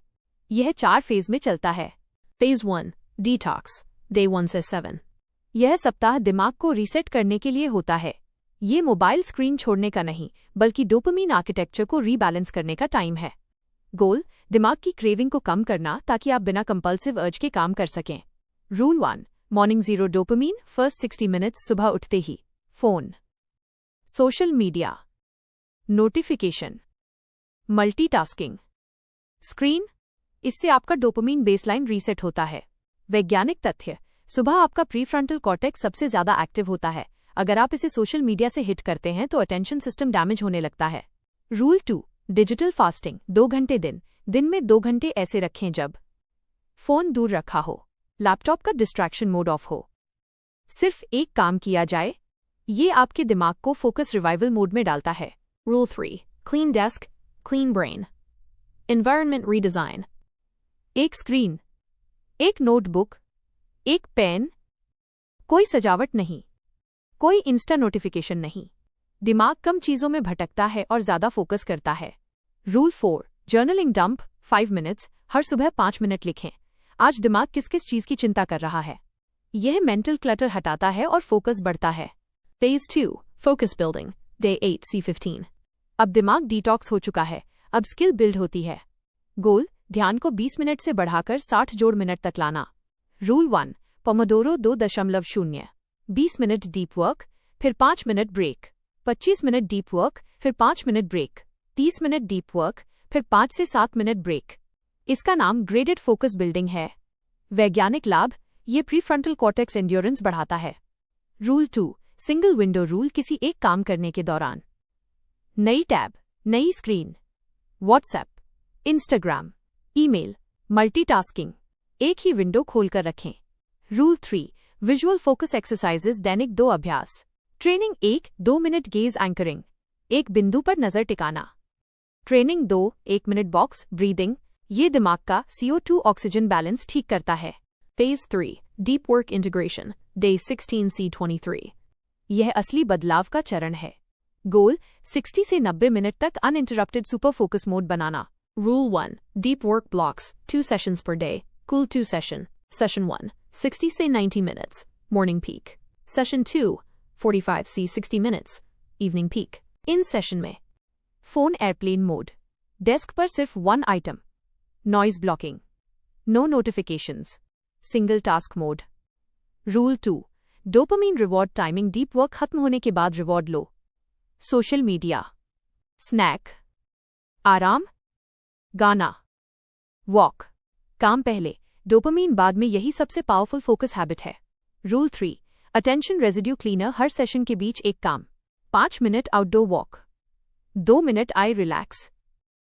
यह 4 फेज में चलता है। Phase 1 Detox, Day 1 से 7. यह सप्ताह दिमाग को रीसेट करने के लिए होता है। ये मोबाइल स्क्रीन छोड़ने का नहीं, बल्कि डोपामिन आर्किटेक्चर को रीबैलेंस करने का टाइम है। गोल दिमाग की क्रेविंग को कम करना ताकि आप बिना कंपल्सिव अर्ज के काम कर सकें। Rule 1 morning 0 dopamine first 60 minutes. सुबह उठते ही phone, social media, notification, multitasking, screen, इससे आपका डोपामिन बेसलाइन रीसेट होता है। वैज्ञानिक तथ्य सुबह आपका प्रीफ्रंटल कॉर्टेक्स सबसे ज्यादा एक्टिव होता है। अगर आप इसे सोशल मीडिया से हिट करते हैं तो अटेंशन सिस्टम डैमेज होने लगता है। रूल 2 डिजिटल फास्टिंग 2 घंटे दिन में 2 घंटे ऐसे रखें जब फोन दूर रखा हो, लैपटॉप का डिस्ट्रैक्शन मोड ऑफ हो, सिर्फ एक काम किया जाए। ये आपके दिमाग को फोकस रिवाइवल मोड में डालता है। Rule 3 Clean desk, clean brain. Environment redesign. एक स्क्रीन, एक नोटबुक, एक पेन, कोई सजावट नहीं, कोई इंस्टा नोटिफिकेशन नहीं। दिमाग कम चीजों में भटकता है और ज्यादा फोकस करता है। Rule 4 journaling dump 5 minutes. हर सुबह 5 मिनट लिखें आज दिमाग किस किस चीज की चिंता कर रहा है। यह मेंटल क्लटर हटाता है और फोकस बढ़ता है। Phase 2 Focus building, Day 8 C15. अब दिमाग डिटॉक्स हो चुका है, अब स्किल बिल्ड होती है। गोल ध्यान को 20 मिनट से बढ़ाकर 60 मिनट तक लाना। Rule 1 pomodoro 2.0 20 minute deep work, फिर 5 minute break, 25 minute deep work, फिर 5 minute break, 30 minute deep work, फिर 5 से 7 मिनट ब्रेक। इसका नाम ग्रेडेड फोकस बिल्डिंग है। वैज्ञानिक लाभ ये प्रीफ्रंटल कॉर्टेक्स एंड्योरेंस बढ़ाता है। Rule 2 single window rule. किसी एक काम करने के दौरान नई टैब, नई screen, WhatsApp, Instagram, email, multitasking, एक ही विंडो खोलकर रखें। रूल 3 विजुअल फोकस एक्सरसाइजेस दैनिक 2 अभ्यास। ट्रेनिंग 1 2 मिनट गेज एंकरिंग, एक बिंदु पर नजर टिकाना। ट्रेनिंग 2 1 मिनट बॉक्स ब्रीदिंग, ये दिमाग का CO2 ऑक्सीजन बैलेंस ठीक करता है। Phase 3 Deep work integration, Day 16 C23. यह असली बदलाव का चरण है। गोल 60 से 90 मिनट तक अनइंटरप्टेड सुपर फोकस मोड बनाना। Rule 1 Deep work blocks, 2 sessions per day, cool 2 session. Session 1 60 से 90 minutes, morning peak. Session 2 45 से 60 minutes, evening peak. इन सेशन में फोन एयरप्लेन मोड, डेस्क पर सिर्फ 1 item, noise blocking, no notifications, single task mode. Rule 2 dopamine reward timing. Deep work खत्म होने के बाद रिवॉर्ड लो। सोशल मीडिया, स्नैक, आराम, गाना, वॉक, काम पहले, डोपामीन बाद में यही सबसे पावरफुल फोकस हैबिट है। Rule 3, attention residue cleaner. हर सेशन के बीच एक काम। 5 minute outdoor walk, 2 minute eye relax,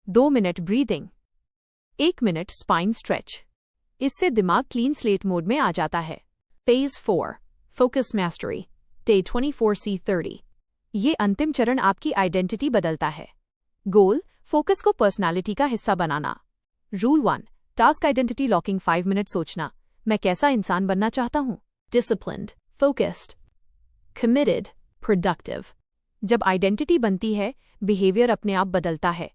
2 minute breathing, 1 minute spine stretch. इससे दिमाग क्लीन स्लेट मोड में आ जाता है। Phase 4. Focus Mastery. Day 24C30. ये अंतिम चरण आपकी आइडेंटिटी बदलता है। गोल, फोकस को पर्सनालिटी का हिस्सा बनाना। Rule 1, task identity locking. 5 minute सोचना, मैं कैसा इंसान बनना चाहता हूँ। Disciplined. Focused. Committed. Productive. जब आइडेंटिटी बनती है, बिहेवियर अपने आप बदलता है।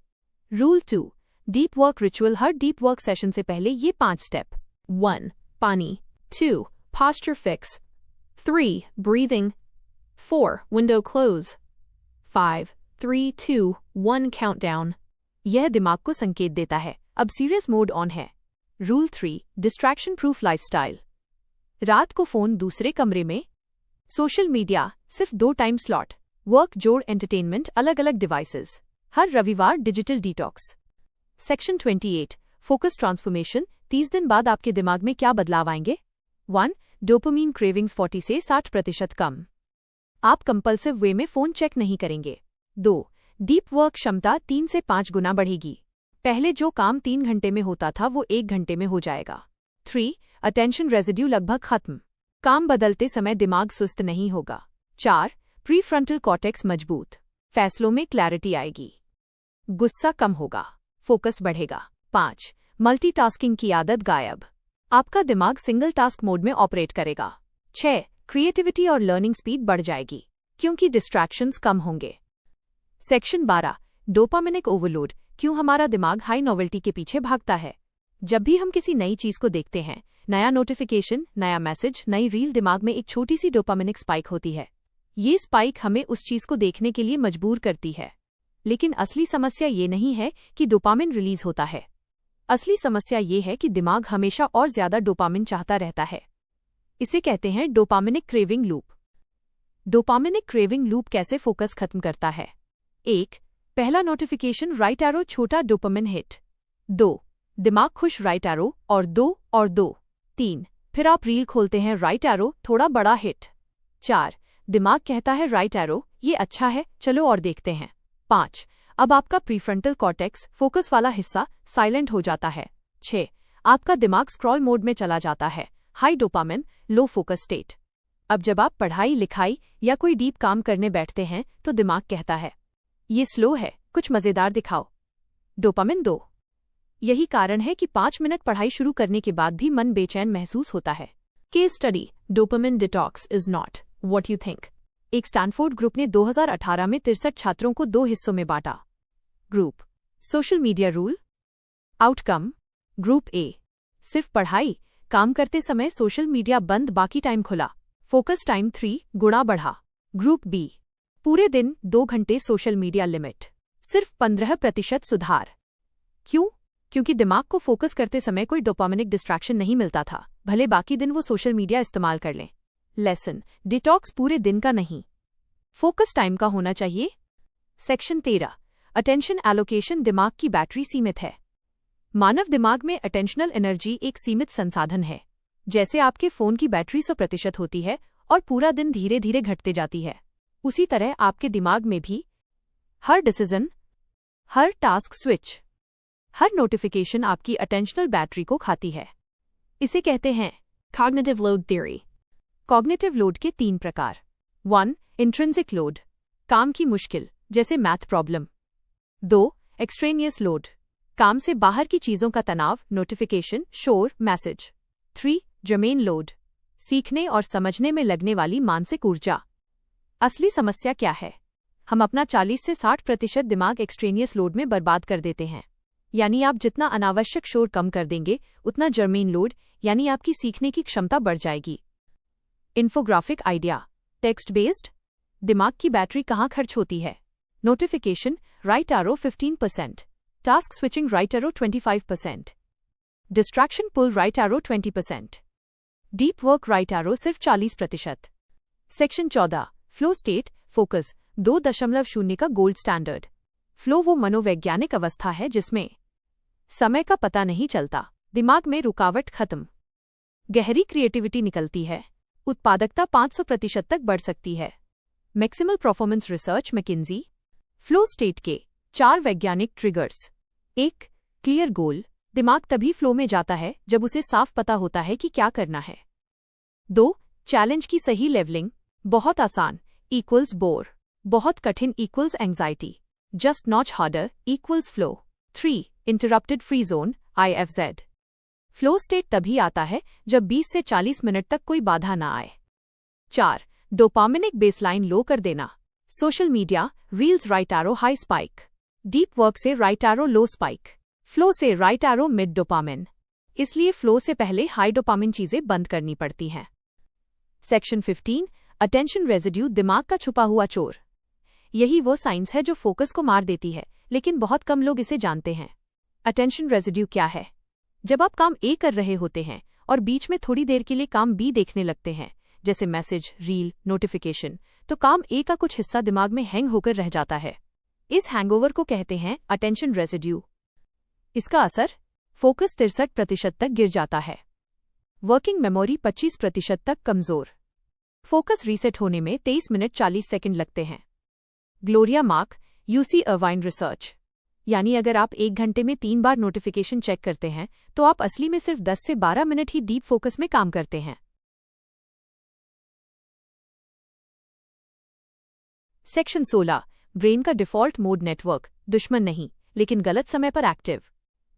Rule 2, deep work ritual. हर डीप वर्क सेशन से पहले ये 5 step. 1. Pani. 2. Posture fix. 3. Breathing. 4. Window close. 5. 3, 2, 1 countdown. यह दिमाग को संकेत देता है, अब सीरियस मोड ऑन है। Rule 3, distraction proof lifestyle. रात को फोन दूसरे कमरे में, सोशल मीडिया सिर्फ 2 टाइम स्लॉट, वर्क जोड़ एंटरटेनमेंट अलग अलग डिवाइसेस। हर रविवार digital detox. Section 28, focus transformation. 30 दिन बाद आपके दिमाग में क्या बदलाव आएंगे। 1. डोपामीन क्रेविंग्स 40 से 60% कम। आप कंपल्सिव वे में फोन चेक नहीं करेंगे। 2. डीप वर्क क्षमता 3 से 5 गुना बढ़ेगी। पहले जो काम 3 घंटे में होता था वो 1 घंटे में हो जाएगा। 3. अटेंशन रेजिड्यू लगभग खत्म। काम बदलते समय दिमाग सुस्त नहीं होगा। 4. प्रीफ्रंटल कॉर्टेक्स मजबूत, फैसलों में क्लैरिटी आएगी। गुस्सा कम होगा, फोकस बढ़ेगा। 5. मल्टीटास्किंग की आदत गायब, आपका दिमाग सिंगल टास्क मोड में ऑपरेट करेगा। 6. क्रिएटिविटी और लर्निंग स्पीड बढ़ जाएगी, क्योंकि डिस्ट्रैक्शंस कम होंगे। Section 12, dopaminic overload. क्यों हमारा दिमाग हाई नॉवेल्टी के पीछे भागता है। जब भी हम किसी नई चीज को देखते हैं, नया नोटिफिकेशन, नया मैसेज, नई रील, दिमाग में एक छोटी सी डोपामिनिक स्पाइक होती है। ये स्पाइक हमें उस चीज को देखने के लिए मजबूर करती है। लेकिन असली समस्या ये नहीं है कि डोपामिन रिलीज होता है। असली समस्या ये है कि दिमाग हमेशा और ज्यादा डोपामिन चाहता रहता है। इसे कहते हैं डोपामिनिक क्रेविंग लूप। डोपामिनिक क्रेविंग लूप कैसे फोकस खत्म करता है। 1. पहला नोटिफिकेशन, राइट एरो, छोटा डोपामिन हिट। 2. दिमाग खुश, राइट एरो, और 2। 3. फिर आप रील खोलते हैं, राइट एरो, थोड़ा बड़ा हिट। 4. दिमाग कहता है राइट एरो, ये अच्छा है, चलो और देखते हैं। 5. अब आपका प्रीफ्रंटल कॉर्टेक्स, फोकस वाला हिस्सा, साइलेंट हो जाता है। 6. आपका दिमाग स्क्रॉल मोड में चला जाता है, हाई डोपामिन, लो फोकस स्टेट। अब जब आप पढ़ाई लिखाई या कोई डीप काम करने बैठते हैं तो दिमाग कहता है ये स्लो है, कुछ मजेदार दिखाओ। डोपामिन 2। यही कारण है कि 5 मिनट पढ़ाई शुरू करने के बाद भी मन बेचैन महसूस होता है। Case study. Dopamine detox is not what you think. एक स्टैनफोर्ड ग्रुप ने 2018 में 63 छात्रों को 2 हिस्सों में बांटा। Group social media rule. Outcome, group A सिर्फ पढ़ाई, काम करते समय सोशल मीडिया बंद, बाकी टाइम खुला, फोकस टाइम 3 गुना बढ़ा। ग्रुप बी पूरे दिन 2 घंटे सोशल मीडिया लिमिट, सिर्फ 15% सुधार। क्यों? क्योंकि दिमाग को फोकस करते समय कोई डोपामिनिक डिस्ट्रैक्शन नहीं मिलता था, भले बाकी दिन वो सोशल मीडिया इस्तेमाल कर लें। लेसन, डिटॉक्स पूरे दिन का नहीं, फोकस टाइम का होना चाहिए। Section 13, attention allocation. दिमाग की बैटरी सीमित है। मानव दिमाग में अटेंशनल एनर्जी एक सीमित संसाधन है। जैसे आपके फोन की बैटरी 100% होती है और पूरा दिन धीरे धीरे घटते जाती है, उसी तरह आपके दिमाग में भी हर डिसीजन, हर टास्क स्विच, हर नोटिफिकेशन आपकी अटेंशनल बैटरी को खाती है। इसे कहते हैं Cognitive load theory. Cognitive load के 3 प्रकार। 1. इंट्रिंसिक लोड, काम की मुश्किल जैसे मैथ प्रॉब्लम। 2. एक्सट्रेनियस लोड, काम से बाहर की चीजों का तनाव, नोटिफिकेशन, शोर, मैसेज। 3. जमीन लोड, सीखने और समझने में लगने वाली मानसिक ऊर्जा। असली समस्या क्या है? हम अपना 40 से 60% दिमाग एक्सट्रेनियस लोड में बर्बाद कर देते हैं। यानी आप जितना अनावश्यक शोर कम कर देंगे, उतना जर्मेन लोड यानी आपकी सीखने की क्षमता बढ़ जाएगी। Infographic idea, text based. दिमाग की बैटरी कहाँ खर्च होती है? Notification, right arrow 15%, task switching, right arrow 25%, distraction pull, right arrow 20%, deep work, right arrow सिर्फ 40%। सेक्शन 14, फ्लो स्टेट, फोकस 2.0 का गोल्ड स्टैंडर्ड। फ्लो वो मनोवैज्ञानिक अवस्था है जिसमें समय का पता नहीं चलता, दिमाग में रुकावट खत्म, गहरी क्रिएटिविटी निकलती है, उत्पादकता 500% तक बढ़ सकती है। Maximal performance research McKenzie. Flow state के 4 वैज्ञानिक ट्रिगर्स। 1. Clear goal. दिमाग तभी फ्लो में जाता है जब उसे साफ पता होता है कि क्या करना है। 2. चैलेंज की सही लेवलिंग। बहुत आसान इक्वल्स बोर, बहुत कठिन equals anxiety, just notch harder equals flow. 3. Interrupted free zone IFZ। Flow state तभी आता है जब 20 से 40 मिनट तक कोई बाधा ना आए। 4. डोपामिनिक बेसलाइन लो कर देना। Social media, reels right arrow high spike, deep work से राइट एरो लो स्पाइक, फ्लो से राइट एरो मिड डोपामिन। इसलिए फ्लो से पहले हाई डोपामिन चीजें बंद करनी पड़ती हैं। सेक्शन 15 अटेंशन रेजिड्यू, दिमाग का छुपा हुआ चोर। यही वो साइंस है जो फोकस को मार देती है, लेकिन बहुत कम लोग इसे जानते हैं। अटेंशन रेजिड्यू क्या है? जब आप काम A कर रहे होते हैं और बीच में थोड़ी देर के लिए काम B देखने लगते हैं, जैसे मैसेज, रील, नोटिफिकेशन, तो काम A का कुछ हिस्सा दिमाग में हैंग होकर रह जाता है। इस हैंगओवर को कहते हैं अटेंशन रेजिड्यू। इसका असर फोकस 63% तक गिर जाता है, वर्किंग मेमोरी 25% तक कमजोर, फोकस रीसेट होने में 23 मिनट 40 सेकंड लगते हैं। Gloria mark, UC Irvine research. यानी अगर आप 1 घंटे में 3 बार नोटिफिकेशन चेक करते हैं तो आप असली में सिर्फ 10 से 12 मिनट ही डीप फोकस में काम करते हैं। सेक्शन 16 ब्रेन का डिफॉल्ट मोड नेटवर्क, दुश्मन नहीं लेकिन गलत समय पर एक्टिव।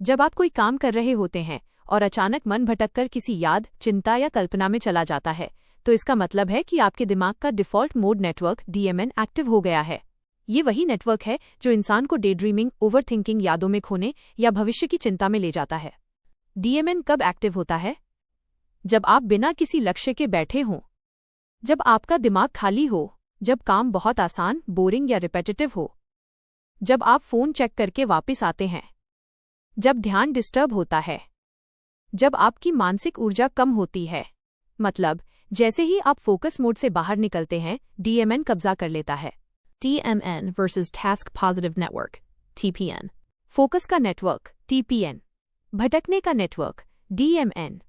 जब आप कोई काम कर रहे होते हैं और अचानक मन भटककर किसी याद, चिंता या कल्पना में चला जाता है, तो इसका मतलब है कि आपके दिमाग का default mode network DMN active हो गया है। ये वही नेटवर्क है जो इंसान को डेड्रीमिंग, ओवरथिंकिंग, यादों में खोने या भविष्य की चिंता में ले जाता है। DMN कब एक्टिव होता है? जब आप बिना किसी लक्ष्य के बैठे हों, जब आपका दिमाग खाली हो, जब काम बहुत आसान, बोरिंग या रिपेटिटिव हो, जब आप फोन चेक करके वापस आते हैं, जब ध्यान डिस्टर्ब होता है, जब आपकी मानसिक ऊर्जा कम होती है। मतलब जैसे ही आप फोकस मोड से बाहर निकलते हैं, DMN कब्जा कर लेता है। DMN versus Task Positive Network, TPN. Focus का नेटवर्क TPN, भटकने का नेटवर्क DMN।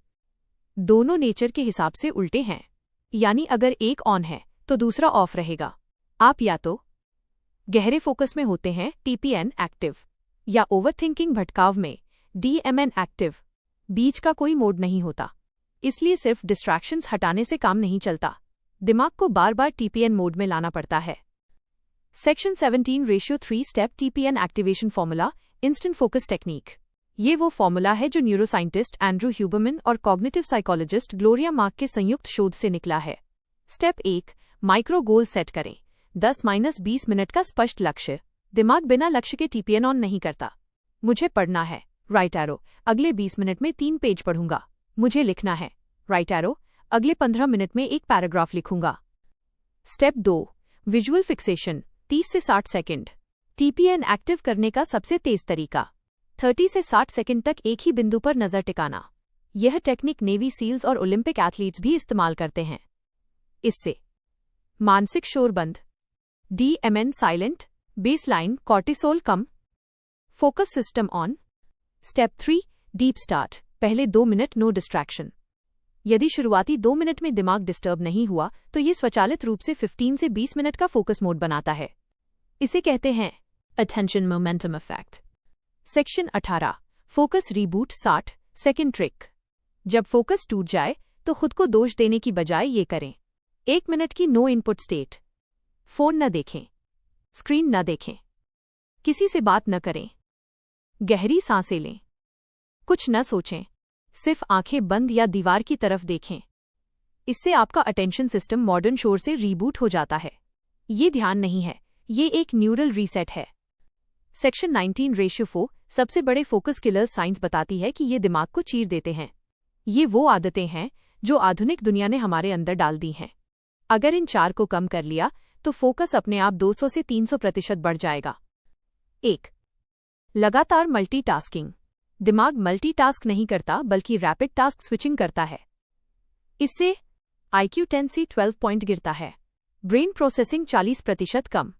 दोनों नेचर के हिसाब से उल्टे हैं, यानी अगर एक ऑन है तो दूसरा ऑफ रहेगा। आप या तो गहरे फोकस में होते हैं TPN एक्टिव, या ओवरथिंकिंग भटकाव में DMN एक्टिव। बीच का कोई मोड नहीं होता, इसलिए सिर्फ डिस्ट्रैक्शंस हटाने से काम नहीं चलता, दिमाग को बार बार TPN मोड में लाना पड़ता है। Section 17 3 step TPN activation formula, instant focus technique. ये वो फॉर्मूला है जो न्यूरोसाइंटिस्ट एंड्रू ह्यूबरमैन और कॉग्निटिव साइकोलॉजिस्ट ग्लोरिया मार्क के संयुक्त शोध से निकला है। स्टेप 1 माइक्रो गोल सेट करें, 10-20 मिनट का स्पष्ट लक्ष्य। दिमाग बिना लक्ष्य के TPN ऑन नहीं करता। मुझे पढ़ना है, राइट एरो, अगले 20 मिनट में 3 पेज पढ़ूंगा। मुझे लिखना है, राइट एरो, अगले 15 मिनट में 1 पैराग्राफ लिखूंगा। स्टेप 2 विजुअल फिक्सेशन, 30 से 60 सेकंड। TPN एक्टिव करने का सबसे तेज तरीका, 30 से 60 सेकंड तक एक ही बिंदु पर नजर टिकाना। यह टेक्निक नेवी सील्स और ओलंपिक एथलीट्स भी इस्तेमाल करते हैं। इससे मानसिक शोर बंद, DMN silent, baseline cortisol come, focus system on. Step 3 deep start, पहले 2 मिनट नो डिस्ट्रैक्शन। यदि शुरुआती 2 मिनट में दिमाग डिस्टर्ब नहीं हुआ तो ये स्वचालित रूप से 15 से 20 मिनट का फोकस मोड बनाता है। इसे कहते हैं Attention Momentum Effect. Section 18 focus reboot 60 second trick. जब फोकस टूट जाए तो खुद को दोष देने की बजाय ये करें। 1 मिनट की नो इनपुट स्टेट, फोन न देखें, स्क्रीन न देखें, किसी से बात न करें, गहरी सांसें लें, कुछ न सोचें, सिर्फ आंखें बंद या दीवार की तरफ देखें। इससे आपका अटेंशन सिस्टम मॉडर्न शोर से रीबूट हो जाता है। ये ध्यान नहीं है, ये एक न्यूरल रीसेट है। सेक्शन 19 सबसे बड़े फोकस किलर्स साइंस बताती है कि ये दिमाग को चीर देते हैं। ये वो आदतें हैं जो आधुनिक दुनिया ने हमारे अंदर डाल दी हैं। अगर इन 4 को कम कर लिया तो फोकस अपने आप 200 से 300% बढ़ जाएगा। 1 लगातार मल्टीटास्किंग, दिमाग मल्टीटास्क नहीं करता बल्कि रैपिड टास्क स्विचिंग करता है। इससे IQ 10 से 12 पॉइंट गिरता है, ब्रेन प्रोसेसिंग 40% कम,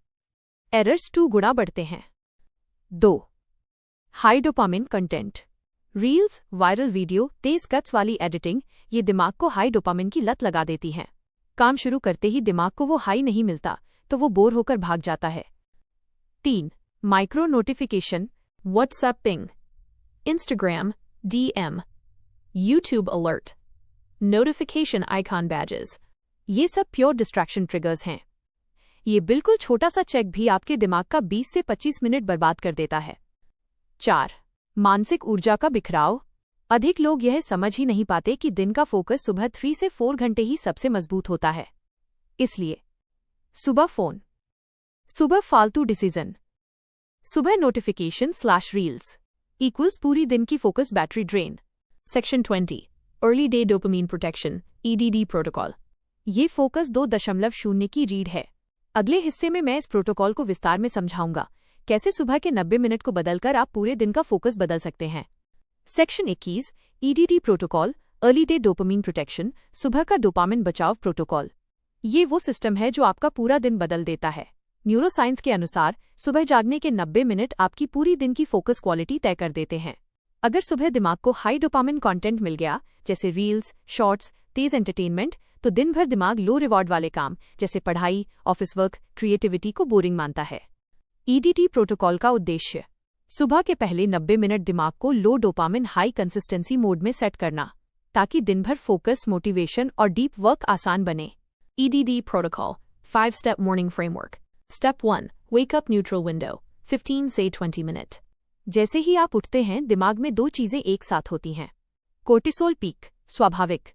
एरर्स 2 गुना बढ़ते हैं। 2 high dopamine content, reels, viral video, तेज कट्स वाली एडिटिंग, ये दिमाग को हाई डोपामिन की लत लगा देती हैं। काम शुरू करते ही दिमाग को वो हाई नहीं मिलता तो वो बोर होकर भाग जाता है। 3. Micro notification, WhatsApping, Instagram, DM, YouTube alert, notification icon badges. ये सब प्योर डिस्ट्रैक्शन ट्रिगर्स हैं। ये बिल्कुल छोटा सा चेक भी आपके दिमाग का 20 से 25 मिनट बर्बाद कर देता है। 4. मानसिक ऊर्जा का बिखराव, अधिक लोग यह समझ ही नहीं पाते कि दिन का फोकस सुबह 3 से 4 घंटे ही सबसे मजबूत होता है। इसलिए सुबह फोन, सुबह फालतू डिसीजन, सुबह नोटिफिकेशन/रील्स इक्वल्स पूरी दिन की focus battery drain. Section 20. Early Day Dopamine Protection, EDD Protocol. ये फोकस 2.0 की रीड है। अगले हिस्से में मैं इस प्रोटोकॉल को विस्तार में समझाऊंगा, कैसे सुबह के 90 मिनट को बदलकर आप पूरे दिन का फोकस बदल सकते हैं। Section 21, EDD protocol, early day dopamine protection, सुबह का डोपामिन बचाव प्रोटोकॉल। ये वो सिस्टम है जो आपका पूरा दिन बदल देता है। न्यूरोसाइंस के अनुसार सुबह जागने के 90 मिनट आपकी पूरी दिन की फोकस क्वालिटी तय कर देते हैं। अगर सुबह दिमाग को हाई डोपामिन कंटेंट मिल गया, जैसे रील्स, शॉर्ट्स, तेज एंटरटेनमेंट, तो दिन भर दिमाग लो रिवॉर्ड वाले काम जैसे पढ़ाई, ऑफिस वर्क, क्रिएटिविटी को बोरिंग मानता है। EDD प्रोटोकॉल का उद्देश्य, सुबह के पहले 90 मिनट दिमाग को लो डोपामिन हाई कंसिस्टेंसी मोड में सेट करना, ताकि दिन भर फोकस, मोटिवेशन और डीप वर्क आसान बने। EDD Protocol, 5-step morning framework. Step 1. Wake up neutral window, 15 से 20 minute. जैसे ही आप उठते हैं दिमाग में 2 चीजें एक साथ होती हैं। कोर्टिसोल पीक, स्वाभाविक।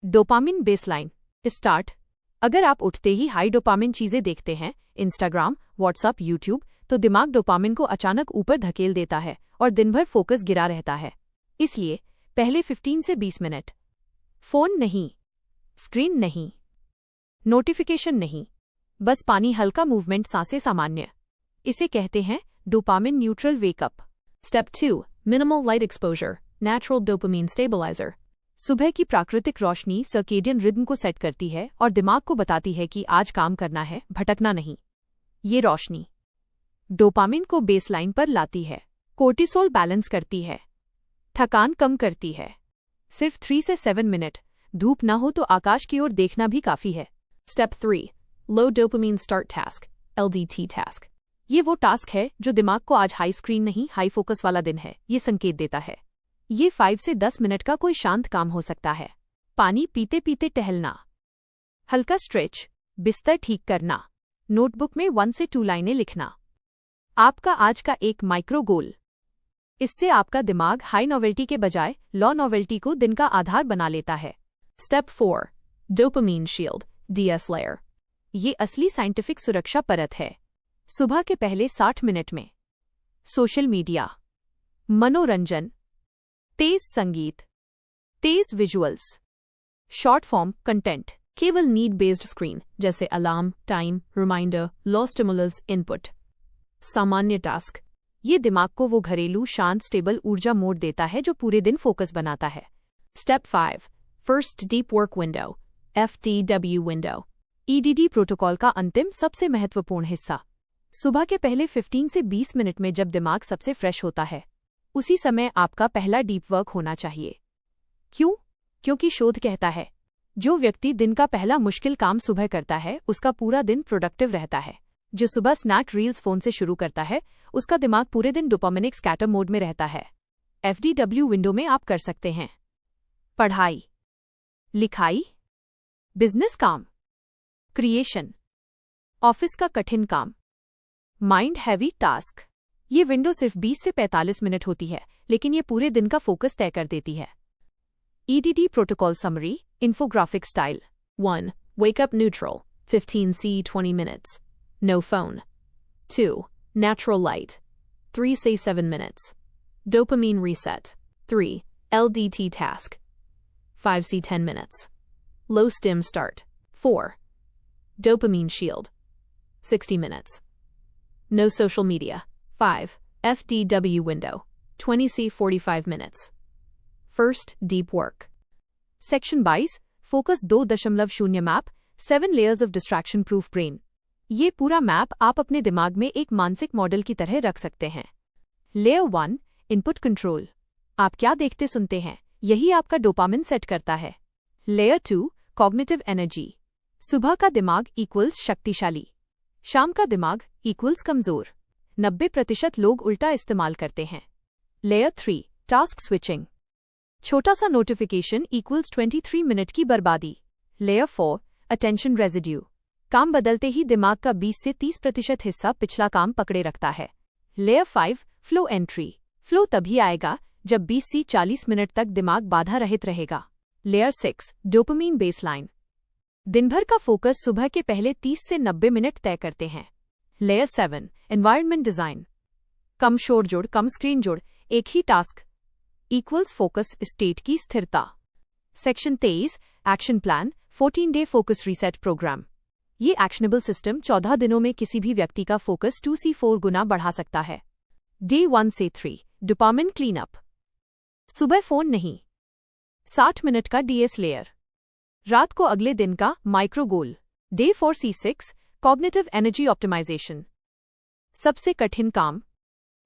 Dopamine baseline, start. अगर आप उठते ही हाई डोपामिन चीजें देखते हैं, इंस्टाग्राम, व्हाट्सएप, यूट्यूब, तो दिमाग डोपामिन को अचानक ऊपर धकेल देता है और दिन भर फोकस गिरा रहता है। इसलिए पहले 15 से 20 मिनट फोन नहीं, स्क्रीन नहीं, नोटिफिकेशन नहीं, बस पानी, हल्का मूवमेंट, सांसें सामान्य। इसे कहते हैं dopamine neutral wake up. Step 2. Minimal light exposure, natural dopamine stabilizer. सुबह की प्राकृतिक रोशनी सर्केडियन रिदम को सेट करती है और दिमाग को बताती है कि आज काम करना है, भटकना नहीं। ये रोशनी डोपामिन को बेसलाइन पर लाती है, कोर्टिसोल बैलेंस करती है, थकान कम करती है। सिर्फ 3 से 7 मिनट, धूप ना हो तो आकाश की ओर देखना भी काफी है। Step 3. Low dopamine start task, LDT task. ये वो टास्क है जो दिमाग को आज हाई स्क्रीन नहीं, हाई फोकस वाला दिन है, ये संकेत देता है। ये 5 से 10 मिनट का कोई शांत काम हो सकता है। पानी पीते पीते टहलना, हल्का स्ट्रेच, बिस्तर ठीक करना, नोटबुक में 1 से 2 लाइनें लिखना। आपका आज का एक माइक्रो गोल। इससे आपका दिमाग हाई नॉवेल्टी के बजाय लो नॉवेल्टी को दिन का आधार बना लेता है। Step 4. Dopamine shield, DS layer. ये असली साइंटिफिक सुरक्षा परत है। सुबह के पहले 60 मिनट में सोशल मीडिया, मनोरंजन, तेज संगीत, तेज विजुअल्स, शॉर्ट फॉर्म कंटेंट, केवल नीड बेस्ड स्क्रीन जैसे अलार्म, टाइम, रिमाइंडर, लो स्टिमुलस इनपुट। सामान्य टास्क, ये दिमाग को वो घरेलू, शांत, स्टेबल ऊर्जा मोड देता है जो पूरे दिन फोकस बनाता है। Step 5. First deep work window, FDW window. EDD protocol का अंतिम सबसे महत्वपूर्ण हिस्सा, सुबह के पहले 15 से 20 मिनट में जब दिमाग सबसे फ्रेश होता है, उसी समय आपका पहला डीप वर्क होना चाहिए। क्यों? क्योंकि शोध कहता है, जो व्यक्ति दिन का पहला मुश्किल काम सुबह करता है उसका पूरा दिन प्रोडक्टिव रहता है। जो सुबह स्नैक, रील्स, फोन से शुरू करता है उसका दिमाग पूरे दिन डोपामिनिक स्कैटर मोड में रहता है। FDW विंडो में आप कर सकते हैं पढ़ाई, लिखाई, बिजनेस काम, क्रिएशन, ऑफिस का कठिन काम, माइंड हैवी टास्क। ये विंडो सिर्फ 20 से 45 मिनट होती है, लेकिन ये पूरे दिन का फोकस तय कर देती है। EDD protocol summary, infographic style. 1. Wake up neutral, 15 से 20 minutes. No phone. 2. Natural light, 3 से 7 minutes. Dopamine reset. 3. LDT task, 5 से 10 minutes. Low stim start. 4. Dopamine shield, 60 minutes. No social media. 5. FDW window, 20 से 45 minutes. First deep work. Section 22, focus 2.0 map, 7 layers of distraction proof brain. ये पूरा map आप अपने दिमाग में एक मानसिक मॉडल की तरह रख सकते हैं। Layer 1, input control. आप क्या देखते सुनते हैं, यही आपका डोपामिन सेट करता है। Layer 2, cognitive energy. सुबह का दिमाग इक्वल्स शक्तिशाली, शाम का दिमाग इक्वल्स कमजोर। 90% लोग उल्टा इस्तेमाल करते हैं। Layer 3, task switching. छोटा सा नोटिफिकेशन इक्वल्स 23 मिनट की बर्बादी। Layer 4, attention residue. काम बदलते ही दिमाग का 20 से 30% हिस्सा पिछला काम पकड़े रखता है। Layer 5, flow entry. फ्लो तभी आएगा जब 20 से 40 मिनट तक दिमाग बाधा रहित रहेगा। Layer 6, dopamine baseline. दिन भर का फोकस सुबह के पहले 30 से 90 मिनट तय करते हैं। Layer 7, environment design. कम शोर जोड़, कम स्क्रीन जोड़, एक ही टास्क इक्वल्स फोकस स्टेट की स्थिरता। Section 23, action plan, 14 day focus reset programme. ये एक्शनेबल सिस्टम 14 दिनों में किसी भी व्यक्ति का फोकस 2 से 4 गुना बढ़ा सकता है। डे 1 से 3, डोपामिन क्लीन अप। सुबह फोन नहीं, 60 मिनट का डीएस लेयर। रात को अगले दिन का माइक्रो गोल। डे 4 से 6, कॉग्निटिव एनर्जी ऑप्टिमाइजेशन। सबसे कठिन काम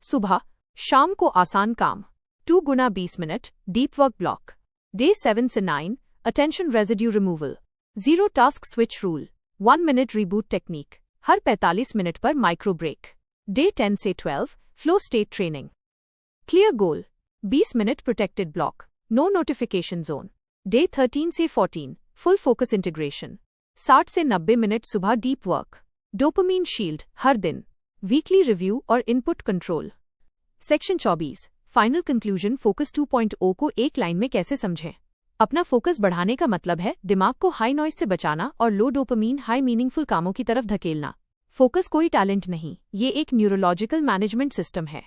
सुबह, शाम को आसान काम। 2 गुना 20 minute, deep work block. Day 7 से 9, attention residue removal. 0 task switch rule, 1 minute reboot technique, हर 45 मिनट पर माइक्रो ब्रेक। डे 10 से 12, flow state training. Clear goal, 20 minute protected block, no notification zone. Day 13 से 14, फुल फोकस इंटीग्रेशन, 60 से 90 minute सुबह deep work. Dopamine shield, हर दिन। Weekly review और input control. Section 24, final conclusion, focus 2.0 को एक line में कैसे समझें। अपना फोकस बढ़ाने का मतलब है दिमाग को हाई नॉइज से बचाना और लो डोपामीन हाई मीनिंगफुल कामों की तरफ धकेलना। फोकस कोई टैलेंट नहीं, ये एक न्यूरोलॉजिकल मैनेजमेंट सिस्टम है।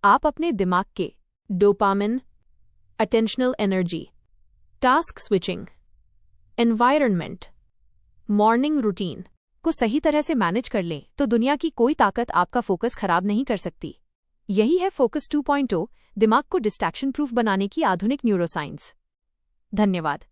आप अपने दिमाग के dopamine, attentional energy, task switching, environment, morning routine को सही तरह से मैनेज कर लें तो दुनिया की कोई ताकत आपका फोकस खराब नहीं कर सकती। यही है फोकस 2.0, दिमाग को डिस्ट्रैक्शन प्रूफ बनाने की आधुनिक न्यूरोसाइंस। धन्यवाद।